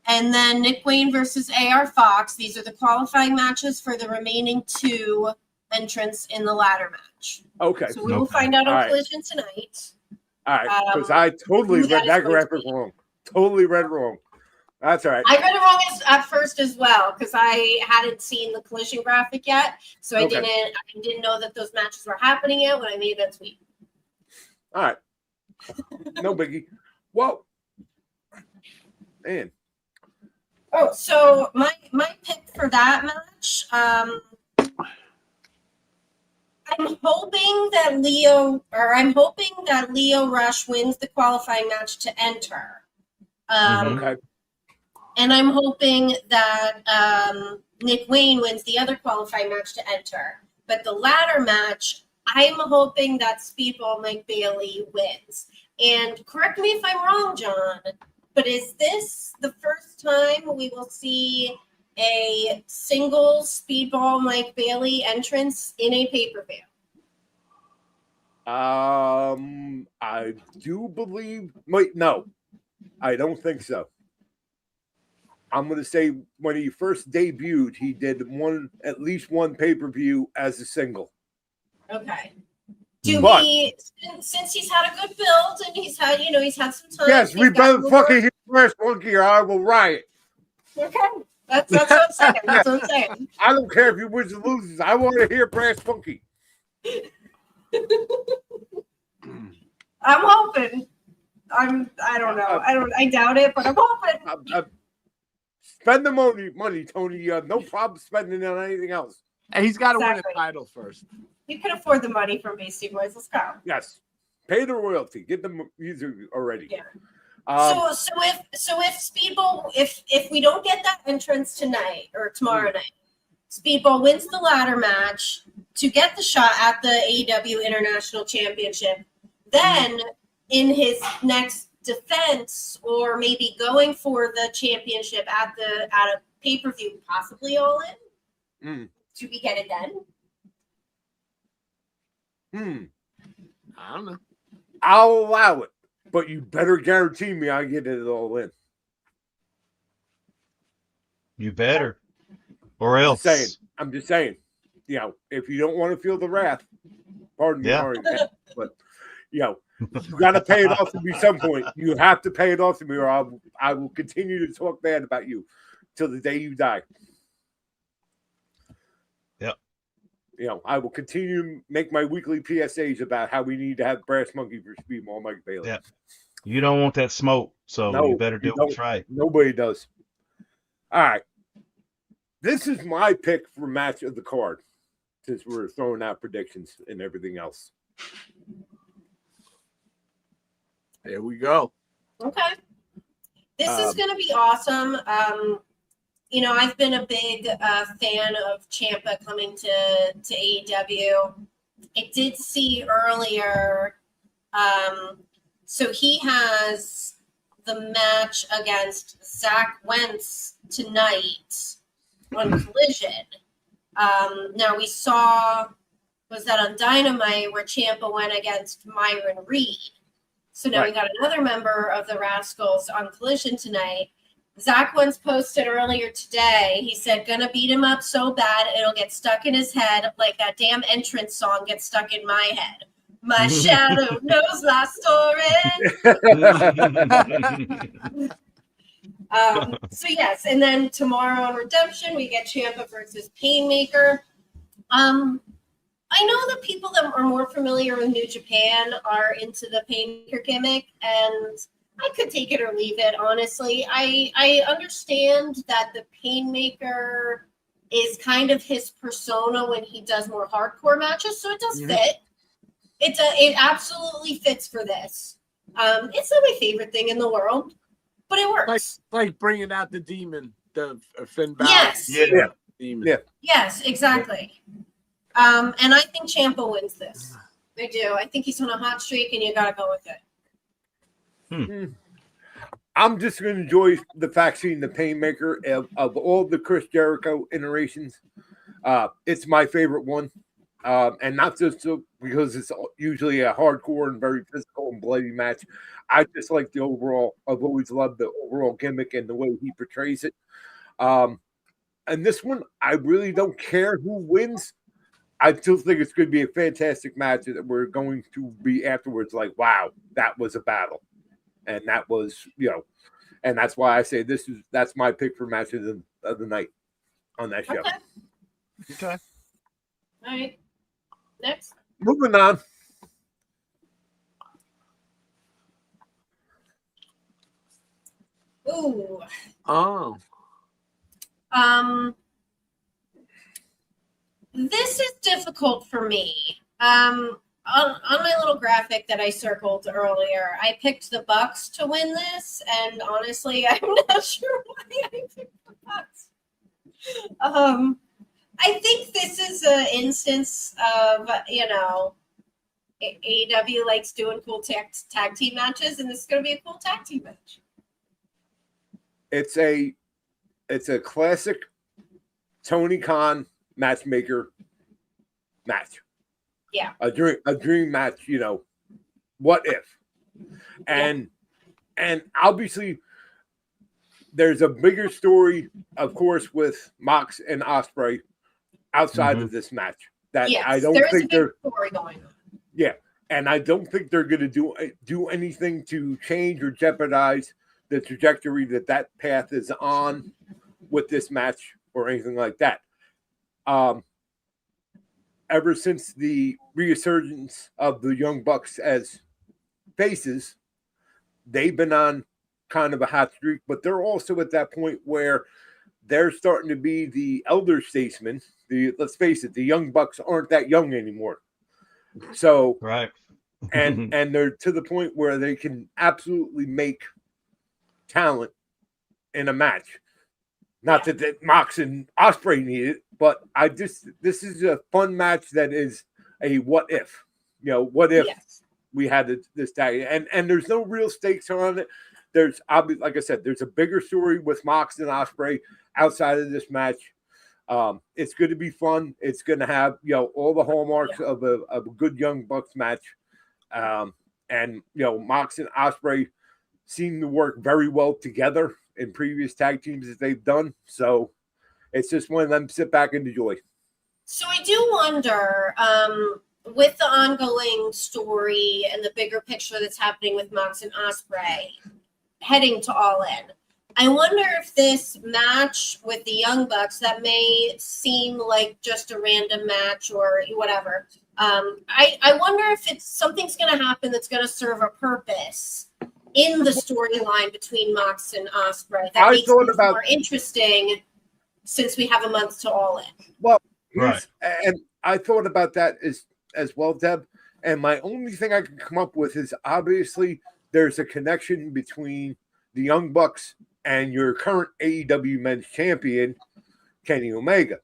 And then Nick Wayne versus AR Fox. These are the qualifying matches for the remaining 2 entrants in the ladder match. Okay. So we will find out on Collision tonight. All right. Because I totally read that graphic wrong. Totally read it wrong. That's all right. I read it wrong at first as well because I hadn't seen the Collision graphic yet, so I didn't know that those matches were happening yet when I made that tweet. All right, no biggie. Well, man. Oh, so my pick for that match, I I'm hoping that Leo Rush wins the qualifying match to enter. Okay. And I'm hoping that Nick Wayne wins the other qualifying match to enter. But the ladder match, I'm hoping that Speedball Mike Bailey wins. And correct me if I'm wrong, John, but is this the first time we will see a single Speedball Mike Bailey entrance in a pay-per-view? I do believe. Wait, no, I don't think so. I'm going to say when he first debuted, he did at least one pay-per-view as a single. Okay. Since he's had a good build and he's had some time. Yes, we better fucking hear Brass Monkey or I will riot. Okay. That's what I'm saying. That's what I'm saying. I don't care if he wins or loses. I want to hear Brass Monkey. I'm hoping. I don't know. I doubt it, but I'm hoping. Spend the money, Tony. No problem spending it on anything else. And he's got to win Exactly. a title first. You can afford the money from Beastie Boys. Let's go. Yes. Pay the royalty. Get the music already. Yeah. So if Speedball, if we don't get that entrance tonight or tomorrow night, Speedball wins the ladder match to get the shot at the AEW International Championship. Then in his next defense, or maybe going for the championship at a pay-per-view, possibly All In, do we get it then? I don't know. I'll allow it, but you better guarantee me I get it All In. You better, or else. I'm just saying. You know, if you don't want to feel the wrath, pardon me, sorry, but you got to pay it off to me some point. You have to pay it off to me, or I will continue to talk bad about you till the day you die. Yep. You know, I will continue to make my weekly PSAs about how we need to have Brass Monkey for Speedball Mike Bailey. Yep. You don't want that smoke, so you better do what's right. Nobody does. All right. This is my pick for match of the card, since we're throwing out predictions and everything else. There we go. Okay. This is going to be awesome. I've been a big fan of Ciampa coming to AEW. I did see earlier, so he has the match against Zach Wentz tonight on Collision. Now we saw, was that on Dynamite where Ciampa went against Myron Reed. So now we got another member of the Rascals on Collision tonight. Zach Wentz posted earlier today. He said, gonna beat him up so bad it'll get stuck in his head like that damn entrance song gets stuck in my head. My shadow knows my story. So yes, and then tomorrow on Redemption, we get Ciampa versus Painmaker. I know that people that are more familiar with New Japan are into the Painmaker gimmick, and I could take it or leave it, honestly. I understand that the Painmaker is kind of his persona when he does more hardcore matches, so it does fit. It absolutely fits for this. It's not my favorite thing in the world, but it works. Like bringing out the demon, the Finn Balor. Yes. Demon. Yeah. Yes, exactly. And I think Ciampa wins this. I do. I think he's on a hot streak, and you got to go with it. I'm just going to enjoy the fact seeing the Painmaker of all the Chris Jericho iterations. It's my favorite one. And not just because it's usually a hardcore and very physical and bloody match. I just like the overall. I've always loved the overall gimmick and the way he portrays it. And this one, I really don't care who wins. I still think it's going to be a fantastic match that we're going to be afterwards like, wow, that was a battle. And that was, and that's why I say that's my pick for match of the night on that show. Okay. All right. Next. Moving on. Ooh. Oh. This is difficult for me. On my little graphic that I circled earlier, I picked the Bucks to win this, and honestly, I'm not sure why I picked the Bucks. I think this is an instance of, AEW likes doing cool tag team matches, and this is going to be a cool tag team match. It's a classic Tony Khan matchmaker match. Yeah. A dream match, what if? And obviously there's a bigger story, of course, with Mox and Ospreay outside of this match. That I don't think there's a big story going on. Yeah. And I don't think they're going to do anything to change or jeopardize the trajectory that path is on with this match or anything like that. Ever since the resurgence of the Young Bucks as faces, they've been on kind of a hot streak, but they're also at that point where they're starting to be the elder statesmen. Let's face it, the Young Bucks aren't that young anymore. So, right. and they're to the point where they can absolutely make talent in a match. Not that Mox and Ospreay need it, but this is a fun match that is a what if. What if we had this tag? And there's no real stakes on it. There's obviously, like I said, there's a bigger story with Mox and Ospreay outside of this match. It's going to be fun. It's going to have all the hallmarks of a good Young Bucks match. And Mox and Ospreay seem to work very well together in previous tag teams that they've done. So it's just one of them sit back and enjoy. So I do wonder, with the ongoing story and the bigger picture that's happening with Mox and Ospreay heading to All In, I wonder if this match with the Young Bucks that may seem like just a random match or whatever, I wonder if something's going to happen that's going to serve a purpose in the storyline between Mox and Ospreay that makes it more interesting since we have a month to All In. Well, right. And I thought about that as well, Deb. And my only thing I can come up with is obviously there's a connection between the Young Bucks and your current AEW Men's Champion, Kenny Omega.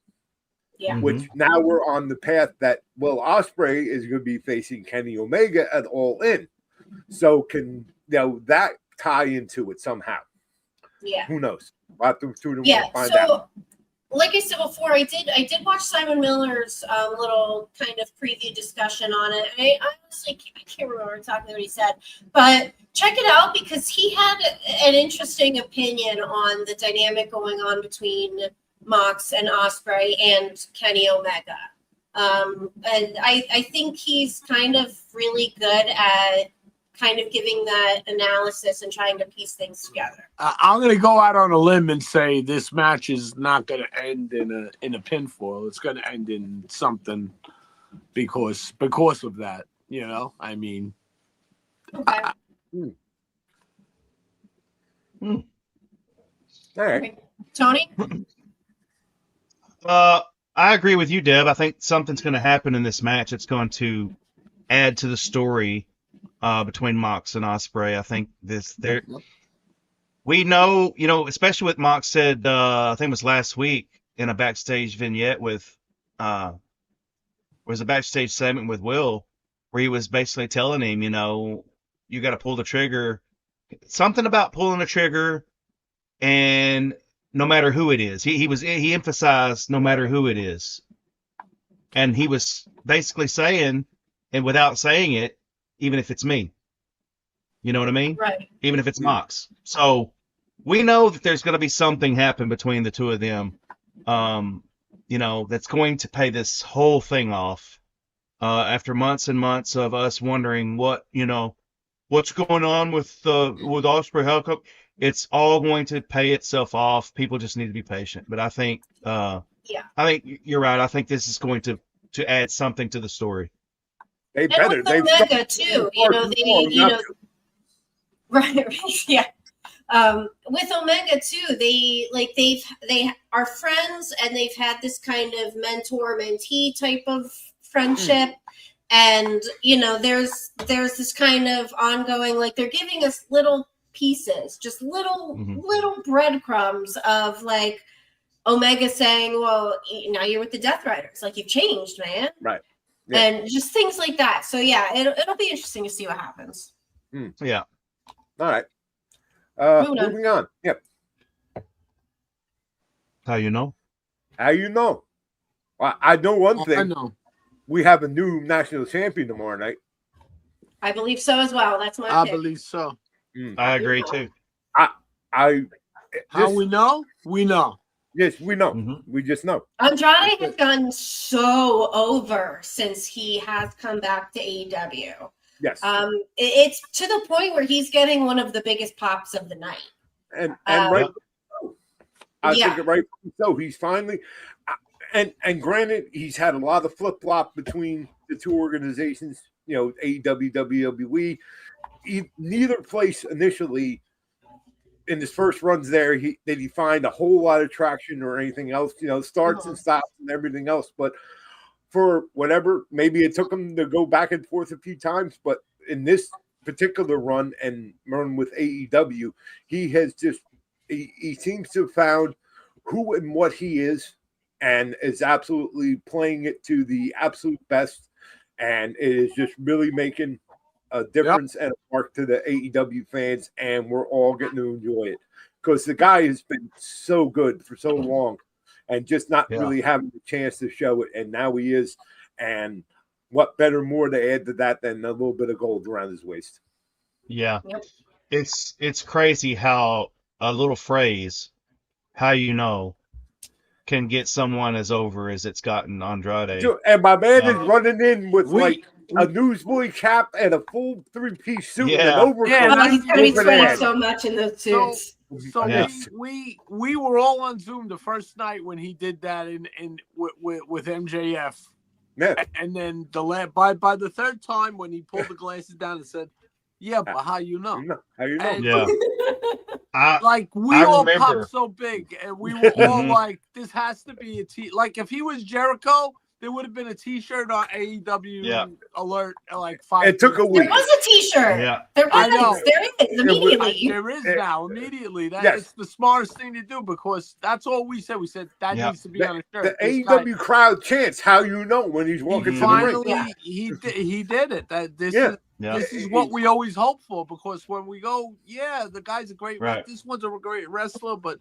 Yeah. Which now we're on the path that Ospreay is going to be facing Kenny Omega at All In. So can that tie into it somehow? Yeah. Who knows? We'll have to tune in and find out. Like I said before, I did watch Simon Miller's little kind of preview discussion on it. I honestly can't remember exactly what he said, but check it out because he had an interesting opinion on the dynamic going on between Mox and Ospreay and Kenny Omega. And I think he's kind of really good at kind of giving that analysis and trying to piece things together. I'm going to go out on a limb and say this match is not going to end in a pinfall. It's going to end in something because of that. I mean. Okay. All right. Okay. Tony? I agree with you, Deb. I think something's going to happen in this match. It's going to add to the story between Mox and Ospreay. I think we know, especially what Mox said, I think it was last week in a backstage vignette was a backstage segment with Will, where he was basically telling him, you got to pull the trigger, something about pulling the trigger, and no matter who it is, he emphasized no matter who it is, and he was basically saying, and without saying it, even if it's me. You know what I mean? Right. Even if it's Mox. So we know that there's going to be something happen between the two of them, that's going to pay this whole thing off after months and months of us wondering what's going on with Ospreay. How come? It's all going to pay itself off. People just need to be patient. But I think, I think you're right. I think this is going to add something to the story. They better. With Omega too, right, yeah. With Omega too, they are friends and they've had this kind of mentor-mentee type of friendship, And there's this kind of ongoing, like, they're giving us little pieces, just little breadcrumbs of, like, Omega saying, well, now you're with the Death Riders, like, you've changed, man. Right. Yeah. And just things like that. So yeah, it'll be interesting to see what happens. Yeah. All right. Moving on. Yep. How you know? How you know? Well, I know one thing. I know. We have a new national champion tomorrow night. I believe so as well. That's my I pick. believe so. I agree too. How we know? We know. Yes, we know. Mm-hmm. We just know. Andrade has gotten so over since he has come back to AEW. Yes. It's to the point where he's getting one of the biggest pops of the night. And right. I think right. So he's finally, and granted, he's had a lot of flip flop between the two organizations. AEW, WWE. Neither place initially in his first runs there did he find a whole lot of traction or anything else. Starts and stops and everything else. But for whatever, maybe it took him to go back and forth a few times. But in this particular run and run with AEW, he has just. He seems to have found who and what he is and is absolutely playing it to the absolute best. And it is just really making a difference and a mark to the AEW fans. And we're all getting to enjoy it because the guy has been so good for so long and just not really having the chance to show it. And now he is. And what better more to add to that than a little bit of gold around his waist? Yeah. Yep. It's crazy how a little phrase, how you know, can get someone as over as it's gotten Andrade. And my man is running in with a newsboy cap and a full three-piece suit and an overcoat. Yeah, he's going to be sweating so much in those suits. So we were all on Zoom the first night when he did that with MJF. Yeah. And then by the third time when he pulled the glasses down and said, "Yeah, but how you know? How you know?" We all popped so big, and we were all like, "This has to be a T." Like if he was Jericho, there would have been a T-shirt on AEW alert at like 5. It took a week. There was a T-shirt. Yeah, There is immediately. There is now immediately. It's the smartest thing to do because that's all we said. We said that needs to be on a shirt. The AEW crowd chants "How you know" when he's walking to the ring. Finally, he did it. This is what we always hope for because when we go, the guy's a great wrestler. This one's a great wrestler, but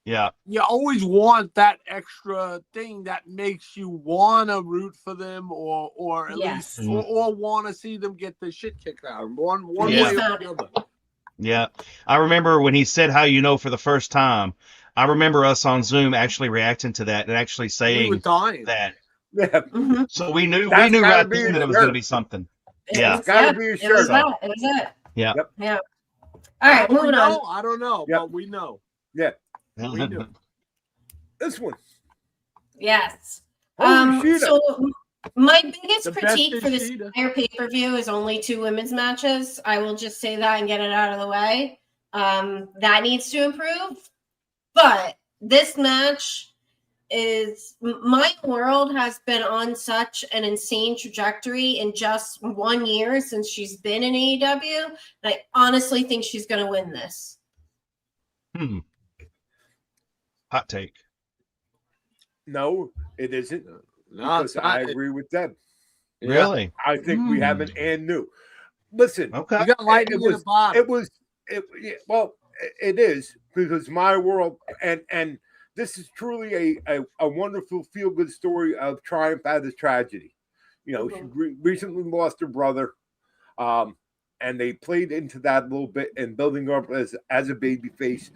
you always want that extra thing that makes you want to root for them or at least or want to see them get the shit kicked out of them one way or another. Yeah. I remember when he said "how you know" for the first time, I remember us on Zoom actually reacting to that and actually saying that. Yeah. Mm-hmm. So we knew right then that it was going to be something. It's got to be a shirt. It was that. Yeah. Yep. Yeah. All right, moving on. I don't know, but we know. Yeah. We knew. This one. Yes. Holy so my biggest The critique best for this is entire pay-per-view is only 2 women's matches. I will just say that and get it out of the way. That needs to improve. But this match is my world has been on such an insane trajectory in just 1 year since she's been in AEW. And I honestly think she's going to win this. Hot take. No, it isn't. No, Because I agree with Deb. Really? I think we have an and new. Listen, Okay. You got lightning in the bottom. It is because my world and this is truly a wonderful feel good story of triumph out of tragedy. She recently lost her brother, and they played into that a little bit and building her up as a baby face.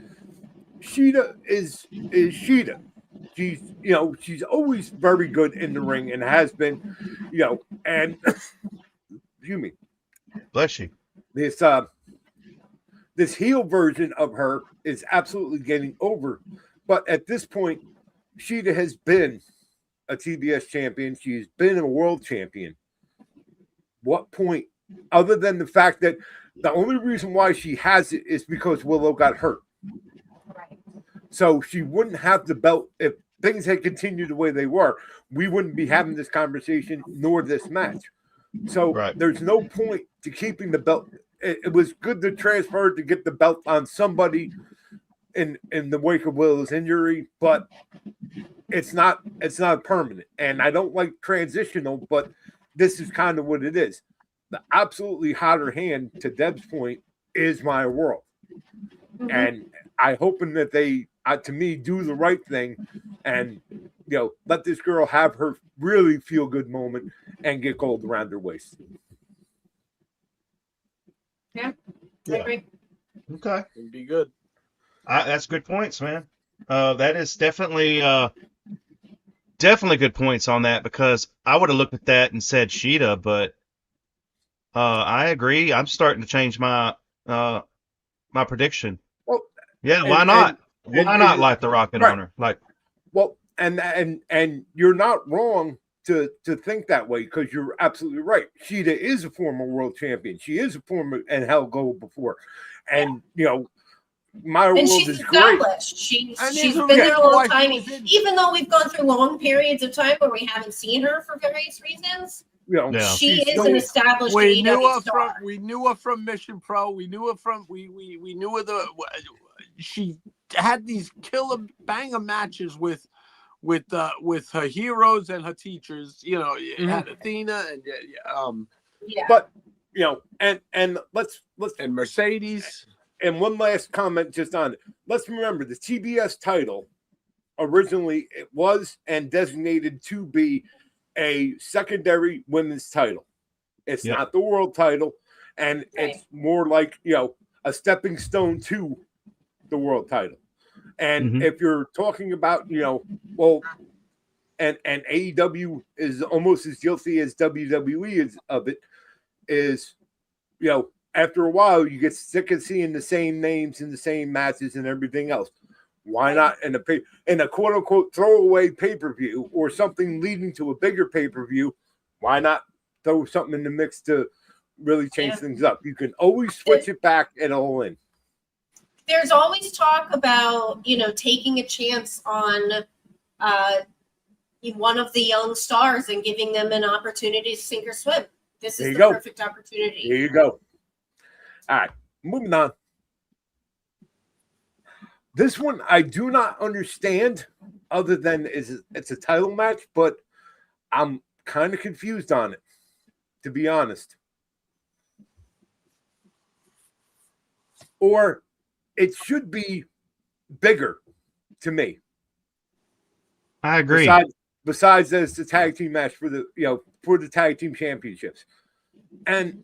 Sheeta is Sheeta. She's always very good in the ring and has been, and excuse me. Bless you. This heel version of her is absolutely getting over. But at this point, Sheeta has been a TBS champion. She's been a world champion. What point, other than the fact that the only reason why she has it is because Willow got hurt. Right. So she wouldn't have the belt if things had continued the way they were. We wouldn't be having this conversation nor this match. So there's no point to keeping the belt. It was good to transfer to get the belt on somebody in the wake of Will's injury, but it's not permanent. And I don't like transitional, but this is kind of what it is. The absolutely hotter hand, to Deb's point, is Maya World. Mm-hmm. And I hoping that they, to me, do the right thing and, let this girl have her really feel good moment and get gold around her waist. Yeah, I agree. Okay. It'd be good. That's good points, man. That is definitely good points on that, because I would have looked at that and said Sheeta, but I agree. I'm starting to change my my prediction. Well, yeah, why not? Why not light the rocket on her? Like, well, and you're not wrong to think that way, because you're absolutely right. Sheeta is a former world champion. She is a former and hell go before, and my world she's is established. Great. She's been there a long time. Even though we've gone through long periods of time where we haven't seen her for various reasons, she is an established AEW star. We knew her from Mission Pro. We knew her from we knew her she had these killer banger matches with her heroes and her teachers. Had Athena and But and let's and Mercedes. And one last comment just on it. Let's remember the TBS title originally it was and designated to be a secondary women's title. It's not the world title, and it's more like a stepping stone to the world title. And if you're talking about and AEW is almost as guilty as WWE is after a while, you get sick of seeing the same names and the same matches and everything else. Why not in a quote unquote throwaway pay-per-view or something leading to a bigger pay-per-view? Why not throw something in the mix to really change things up? You can always switch it back and all in. There's always talk about taking a chance on one of the young stars and giving them an opportunity to sink or swim. This is the perfect opportunity. Here you go. All right, moving on. This one I do not understand, other than it's a title match, but I'm kind of confused on it, to be honest. Or it should be bigger to me. I agree. Besides as the tag team match for the tag team championships. And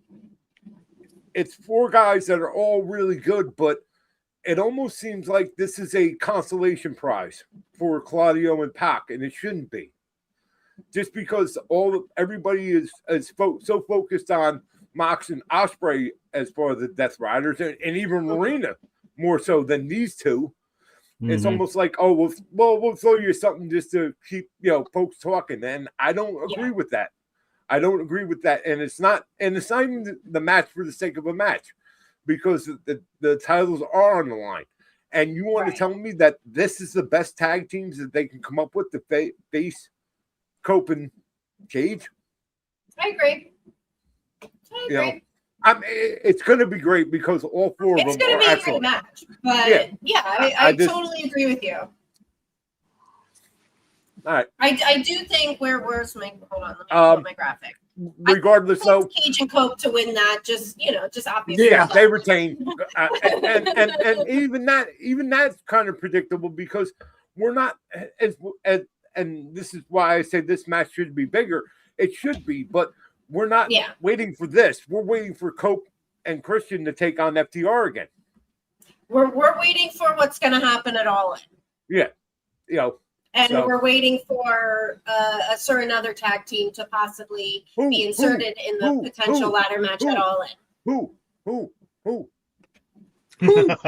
it's 4 guys that are all really good, but it almost seems like this is a consolation prize for Claudio and Pac, and it shouldn't be. Just because everybody is so focused on Mox and Ospreay as far as the Death Riders, and even Marina more so than these two. It's almost like, we'll throw you something just to keep folks talking, and I don't agree with that. I don't agree with that, and it's not even the match for the sake of a match, because the titles are on the line, and you want to tell me that this is the best tag teams that they can come up with to face Cope and Cage? I agree. It's going to be great because all 4 of them are excellent. It's going to be a great match, but I totally agree with you. All right. I do think where's my hold on, let me pull up my graphic. Regardless, though, Cage and Cope to win that, just obviously. Yeah, they retain, and even that's kind of predictable, because we're not and this is why I say this match should be bigger. It should be, but we're not waiting for this. We're waiting for Cope and Christian to take on FTR again. We're waiting for what's going to happen at All In. Yeah, And we're waiting for a certain other tag team to possibly be inserted in the potential ladder match at All In. Who?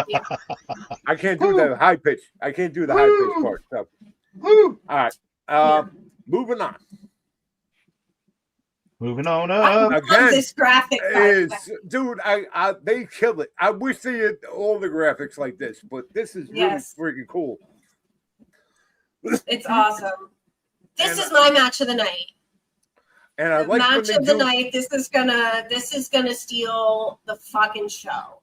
Yeah. I can't do the high pitch. I can't do the high pitch part. So. All right. Moving on. Moving on up. Again, this graphic dude, they kill it. I wish they had all the graphics like this, but this is really freaking cool. It's awesome. This is my match of the night. And I like when match they of the do. night. This is gonna steal the fucking show.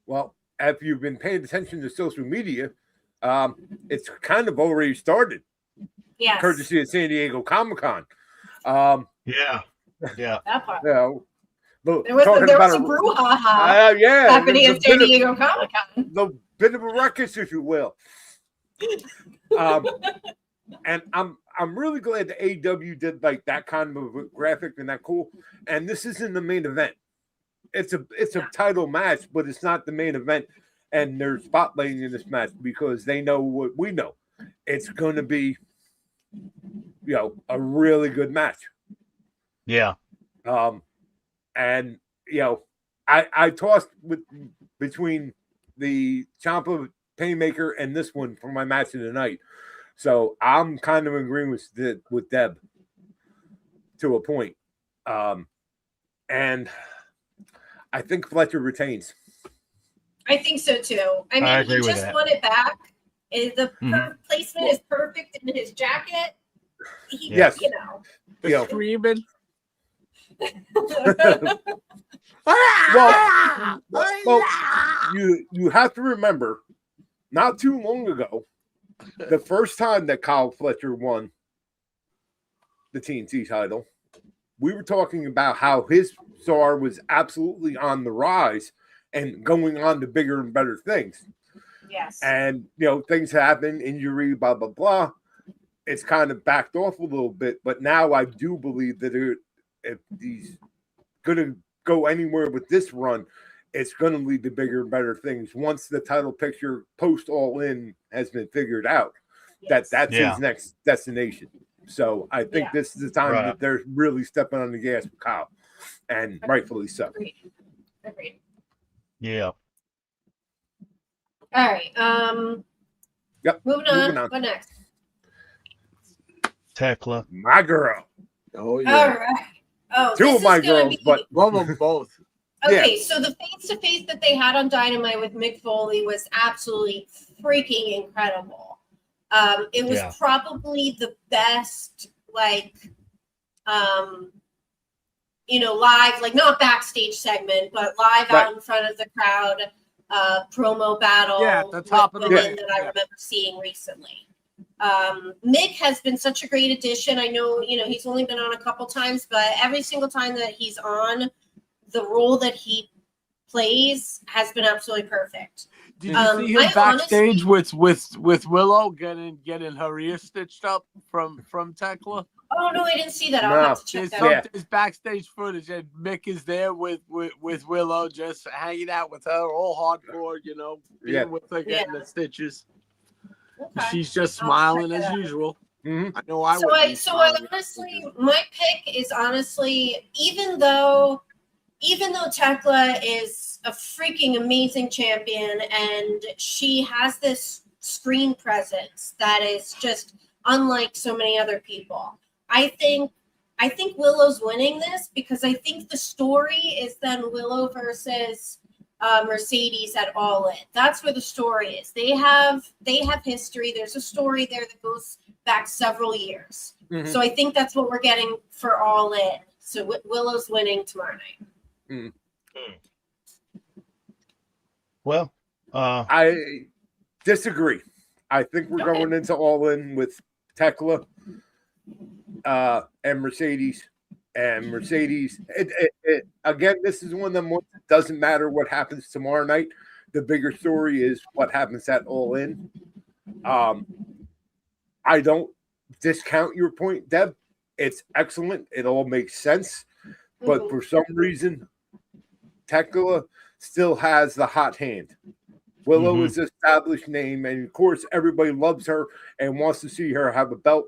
Well, if you've been paying attention to social media, it's kind of already started, Yes. courtesy of San Diego Comic-Con. Yeah. That part. You know, There was talking a about brouhaha yeah, happening there was at a San bit of- Diego Comic-Con. the bit of a ruckus, if you will. And I'm really glad that AEW did like that kind of a graphic and that cool. And this isn't the main event. It's a title match, but it's not the main event. And they're spotlighting in this match because they know what we know. It's going to be, a really good match. Yeah. And I tossed between the Ciampa Painmaker and this one for my match of the night. So I'm kind of agreeing with Deb to a point. And I think Fletcher retains. I think so too. I mean, agree he with just that. won it back. The Mhm. placement is perfect in his jacket. Yes. The screaming. Well, you have to remember, not too long ago, the first time that Kyle Fletcher won the TNT title, we were talking about how his star was absolutely on the rise and going on to bigger and better things. Yes. And, things happen, injury, blah, blah, blah. It's kind of backed off a little bit. But now I do believe that if he's going to go anywhere with this run, it's going to lead to bigger and better things once the title picture post All In has been figured out. Yes. That's his next destination. So I think this is the time that they're really stepping on the gas with Kyle, and rightfully so. Agreed. Yeah. All right. Yep. Moving on. What next? Tekla. My girl. Oh All right. Oh, Two of my girls, but love them both. Okay, so the face-to-face that they had on Dynamite with Mick Foley was absolutely freaking incredible. It was probably the best, live, not backstage segment, but live out in front of the crowd, promo battle. Yeah, the top of the women ring. that I remember seeing recently. Mick has been such a great addition. I know, he's only been on a couple times, but every single time that he's on, the role that he plays has been absolutely perfect. Did you see him backstage with Willow getting her ear stitched up from Tekla? Oh no, I didn't see that. I'll have to check that out. There's backstage footage, and Mick is there with Willow, just hanging out with her, all hardcore, being with her, getting the stitches. Okay. She's just smiling as usual. Mm-hmm. I know I would. So I honestly, my pick is even though Tekla is a freaking amazing champion and she has this screen presence that is just unlike so many other people, I think Willow's winning this because I think the story is then Willow versus Mercedes at All In. That's where the story is. They have history. There's a story there that goes back several years. Mm-hmm. So I think that's what we're getting for All In. So Willow's winning tomorrow night. Mm. Well, I disagree. I think we're going into All In with Tekla and Mercedes. And Mercedes, again, this is one of them. It doesn't matter what happens tomorrow night. The bigger story is what happens at All In. I don't discount your point, Deb. It's excellent. It all makes sense. But for some reason, Tekla still has the hot hand. Willow is an established name, and of course, everybody loves her and wants to see her have a belt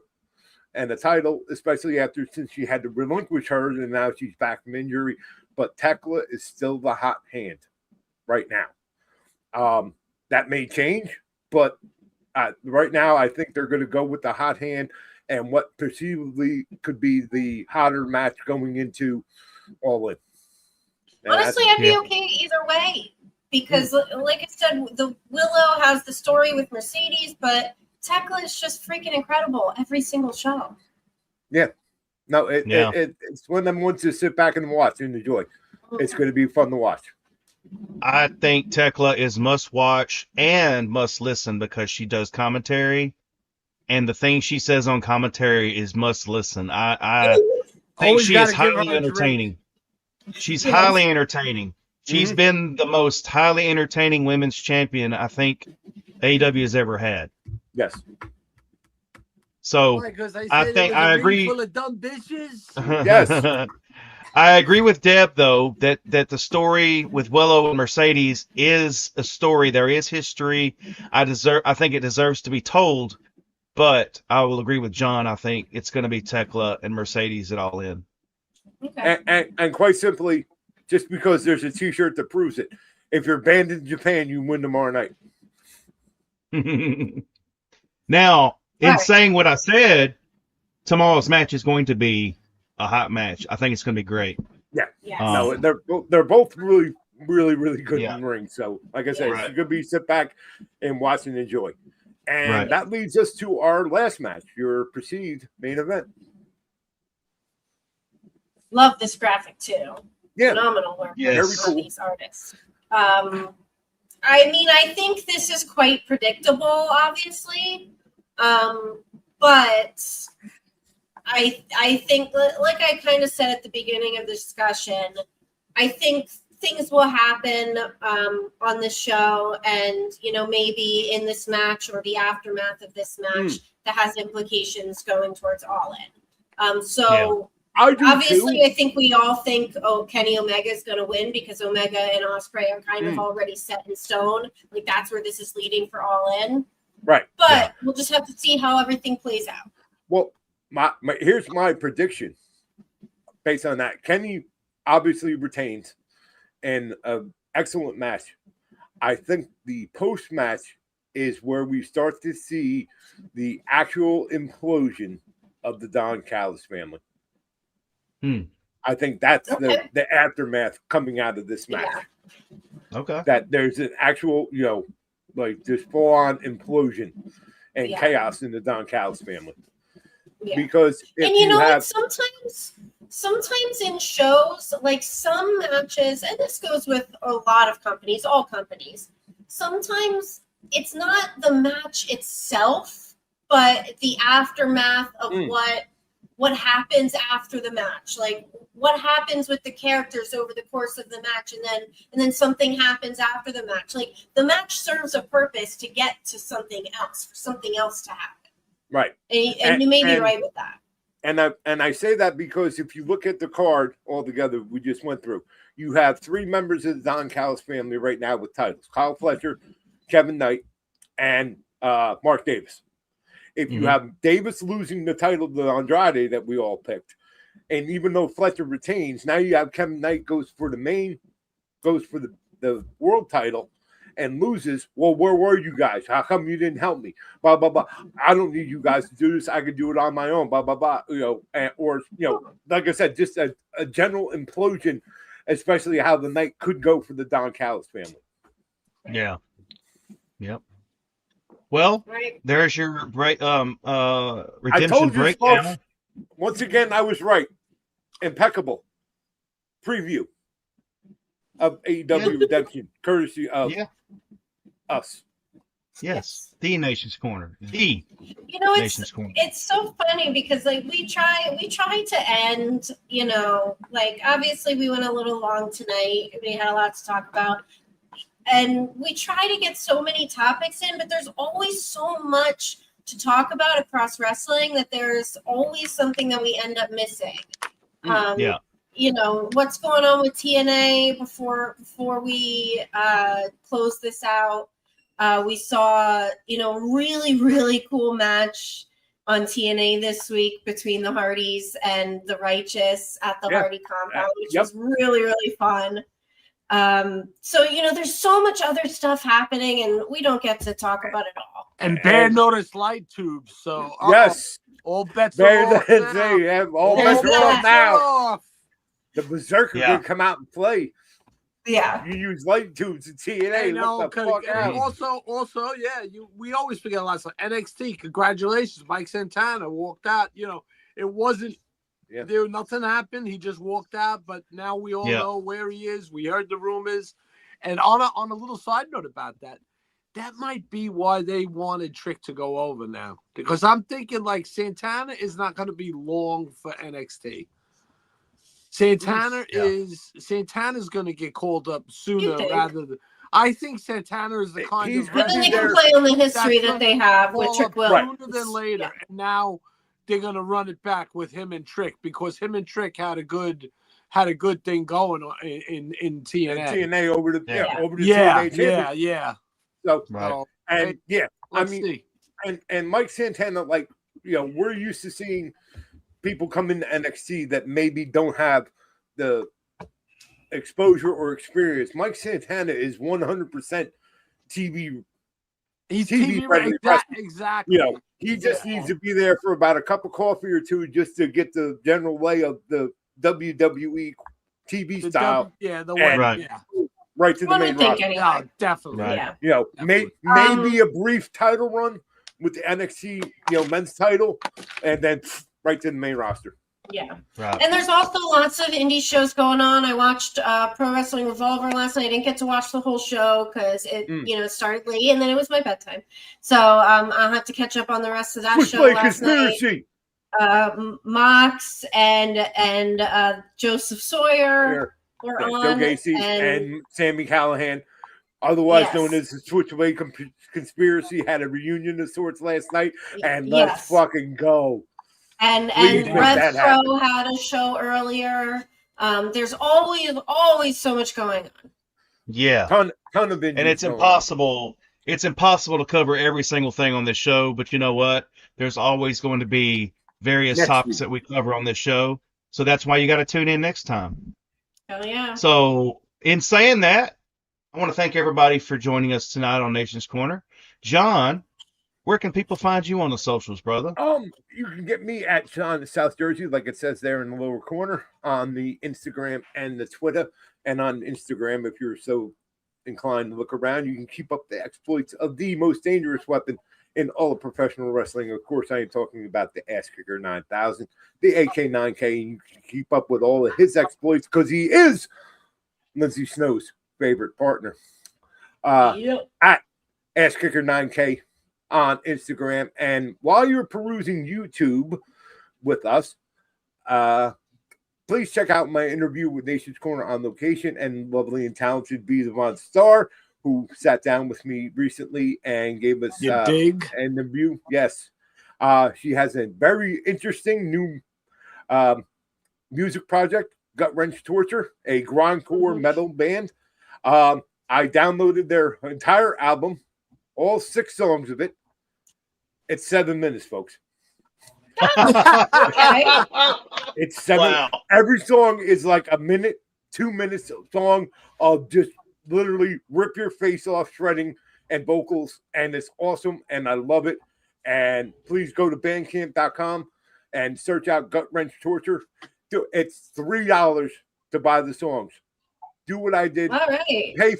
and a title, especially since she had to relinquish hers, and now she's back from injury. But Tekla is still the hot hand right now. That may change, but right now I think they're going to go with the hot hand and what perceivably could be the hotter match going into All In. And honestly, I'd be okay either way because, like I said, the Willow has the story with Mercedes, but Tekla is just freaking incredible every single show. Yeah. No, Yeah. it's one of them ones to sit back and watch and enjoy. It's going to be fun to watch. I think Tekla is must watch and must listen because she does commentary, and the thing she says on commentary is must listen. I think Always she gotta is give her highly a drink. entertaining. She's Yes. highly entertaining. She's been the most highly entertaining women's champion I think AEW has ever had. Yes. So Why? Because I I said think it was I a ring agree. full of dumb bitches. Yes. I agree with Deb though that the story with Willow and Mercedes is a story. There is history. I think it deserves to be told. But I will agree with John. I think it's going to be Tekla and Mercedes at All In. Okay. And quite simply, just because there's a T-shirt that proves it. If you're banned in Japan, you win tomorrow night. Now, in Right. saying what I said, tomorrow's match is going to be a hot match. I think it's going to be great. Yeah. Yes. No, they're both really, really, really good Yeah. in the ring. So, like I said, Yes. it's going to be sit back and watch and enjoy. And Right. that leads us to our last match, your perceived main event. Love this graphic too. Yeah. Phenomenal work Yes. Very from cool. these artists. I mean, I think this is quite predictable, obviously, but I think, like I kind of said at the beginning of the discussion, I think things will happen on the show, and maybe in this match or the aftermath of this match that has implications going towards All In. So. I do Obviously, too. I think we all think, Kenny Omega is going to win because Omega and Ospreay are kind of already set in stone. Like, that's where this is leading for All In. Right. But we'll just have to see how everything plays out. Well, here's my prediction based on that. Kenny obviously retains in an excellent match. I think the post-match is where we start to see the actual implosion of the Don Callis family. I think that's the aftermath coming out of this match. Yeah. Okay. That there's an actual, like this full-on implosion and chaos in the Don Callis family. Yeah. Because if And you know have, what? Sometimes in shows, like some matches, and this goes with a lot of companies, all companies, sometimes it's not the match itself, but the aftermath of what happens after the match, like what happens with the characters over the course of the match, and then something happens after the match. Like the match serves a purpose to get to something else, for something else to happen. right. And you may be right with that. And I say that because if you look at the card altogether, we just went through, you have 3 members of the Don Callis family right now with titles: Kyle Fletcher, Kevin Knight, and Mark Davis. If you have Davis losing the title to Andrade that we all picked, and even though Fletcher retains, now you have Kevin Knight goes for the world title and loses. Well, where were you guys? How come you didn't help me? Blah blah blah. I don't need you guys to do this. I could do it on my own. Blah blah blah. Like I said, just a general implosion, especially how the night could go for the Don Callis family. Yeah. Yep. Well, Right. there's your redemption I told you, breakdown. folks, once again, I was right. Impeccable preview of AEW Redemption, courtesy of us. Yes, the Nation's Corner. The Nation's Corner. It's so funny because like we try to end, like obviously we went a little long tonight. We had a lot to talk about. And we try to get so many topics in, but there's always so much to talk about across wrestling that there's always something that we end up missing. What's going on with TNA before we close this out. We saw, really, really cool match on TNA this week between the Hardys and the Righteous at the Hardy compound, which was really, really fun. So there's so much other stuff happening, and we don't get to talk about it all. And Bear noticed light tubes, so yes, all bets are off now. All bets are off now. Off. The Berserker could come out and play. Yeah, you use light tubes in TNA. Also, we always forget a lot of stuff. NXT, congratulations, Mike Santana walked out. It wasn't Yeah. There nothing happened. He just walked out, but now we all know where he is. We heard the rumors. And on a little side note about that, that might be why they wanted Trick to go over now. Because I'm thinking like Santana is not going to be long for NXT. Santana's going to get called up sooner rather than. I think Santana is the kind of. But then they can play on the history that they have with Trick Williams. Sooner than later. Yeah. And now they're going to run it back with him and Trick because him and Trick had a good thing going on in TNA. TNA over the TNA championship. Yeah. So and see. And Mike Santana, like, you know, we're used to seeing people come into NXT that maybe don't have the exposure or experience. Mike Santana is 100% TV. He's TV ready. Exactly. You know, he just needs to be there for about a cup of coffee or two just to get the general lay of the WWE TV style. Right to the main roster. Anyway. No, definitely. Right. Yeah. You know, maybe a brief title run with the NXT, men's title, and then right to the main roster. Yeah. Right. And there's also lots of indie shows going on. I watched Pro Wrestling Revolver last night. I didn't get to watch the whole show because it started late and then it was my bedtime. So I'll have to catch up on the rest of that show last night. Mox and Joseph Sawyer were on. Joe Gacy and Sami Callihan, otherwise known as the Switchblade Conspiracy, had a reunion of sorts last night. And let's fucking go. And Red Pro had a show earlier. There's always so much going on. Yeah. Ton of and it's impossible. It's impossible to cover every single thing on this show, but you know what? There's always going to be various topics that we cover on this show. So that's why you got to tune in next time. Oh, yeah. So in saying that, I want to thank everybody for joining us tonight on Nation's Corner. John, where can people find you on the socials, brother? You can get me at Sean South Jersey, like it says there in the lower corner, on the Instagram and the Twitter. And on Instagram, if you're so inclined to look around, you can keep up the exploits of the most dangerous weapon in all of professional wrestling. Of course, I am talking about the Ass Kicker 9000, the AK9K. You can keep up with all of his exploits because he is Lindsay Snow's favorite partner. At Ass Kicker 9K on Instagram. And while you're perusing YouTube with us, please check out my interview with Nation's Corner on location and lovely and talented Be the Von Star, who sat down with me recently and gave us an interview. Yes. She has a very interesting new music project, Gut Wrench Torture, a grindcore metal band. I downloaded their entire album, all 6 songs of it. It's 7 minutes, folks. It's 7. Wow. Every song is like a minute, 2 minutes song of just literally rip your face off shredding and vocals, and it's awesome, and I love it. And please go to bandcamp.com and search out Gut Wrench Torture. It's $3 to buy the songs. Do what I did. All right. Pay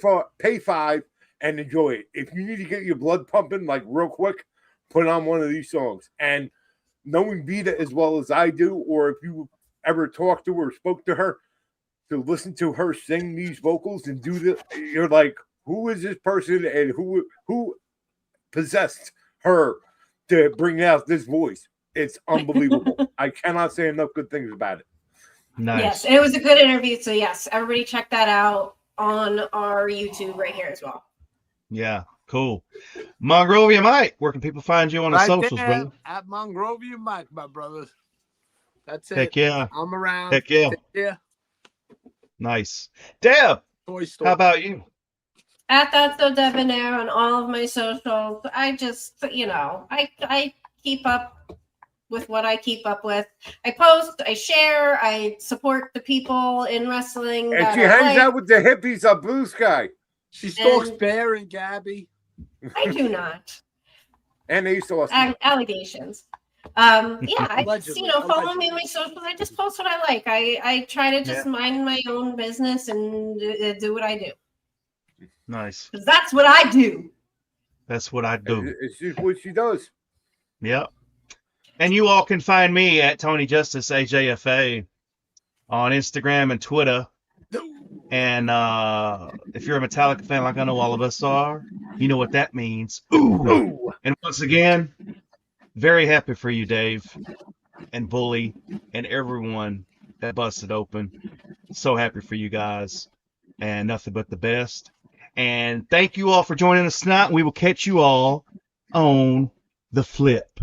$5 and enjoy it. If you need to get your blood pumping like real quick, put on one of these songs. And knowing Vita as well as I do, or if you ever talked to her or spoke to her, to listen to her sing these vocals and do this, you're like, who is this person and who possessed her to bring out this voice? It's unbelievable. I cannot say enough good things about it. Nice. Yes, it was a good interview. So yes, everybody check that out on our YouTube right here as well. Yeah, cool. Mongrovian Mike, where can people find you on the socials, brother? At Mongrovian Mike, my brothers. That's it. Heck yeah. I'm around. Heck yeah. Yeah. Nice. Deb, how about you? At That's So Debonair on all of my socials. I just, I keep up with what I keep up with. I post, I share, I support the people in wrestling. And she hangs out with the hippies on Blue Sky. She stalks Bear and Gabby. I do not. And Ace Austin. Allegations. I just, follow me on my socials. I just post what I like. I try to just mind my own business and do what I do. Nice. Because that's what I do. That's what I do. It's just what she does. Yep. And you all can find me at Tony Justice AJFA on Instagram and Twitter. And if you're a Metallica fan like I know all of us are, you know what that means. Ooh. And once again, very happy for you, Dave and Bully and everyone that busted open. So happy for you guys. And nothing but the best. And thank you all for joining us tonight. We will catch you all on the flip.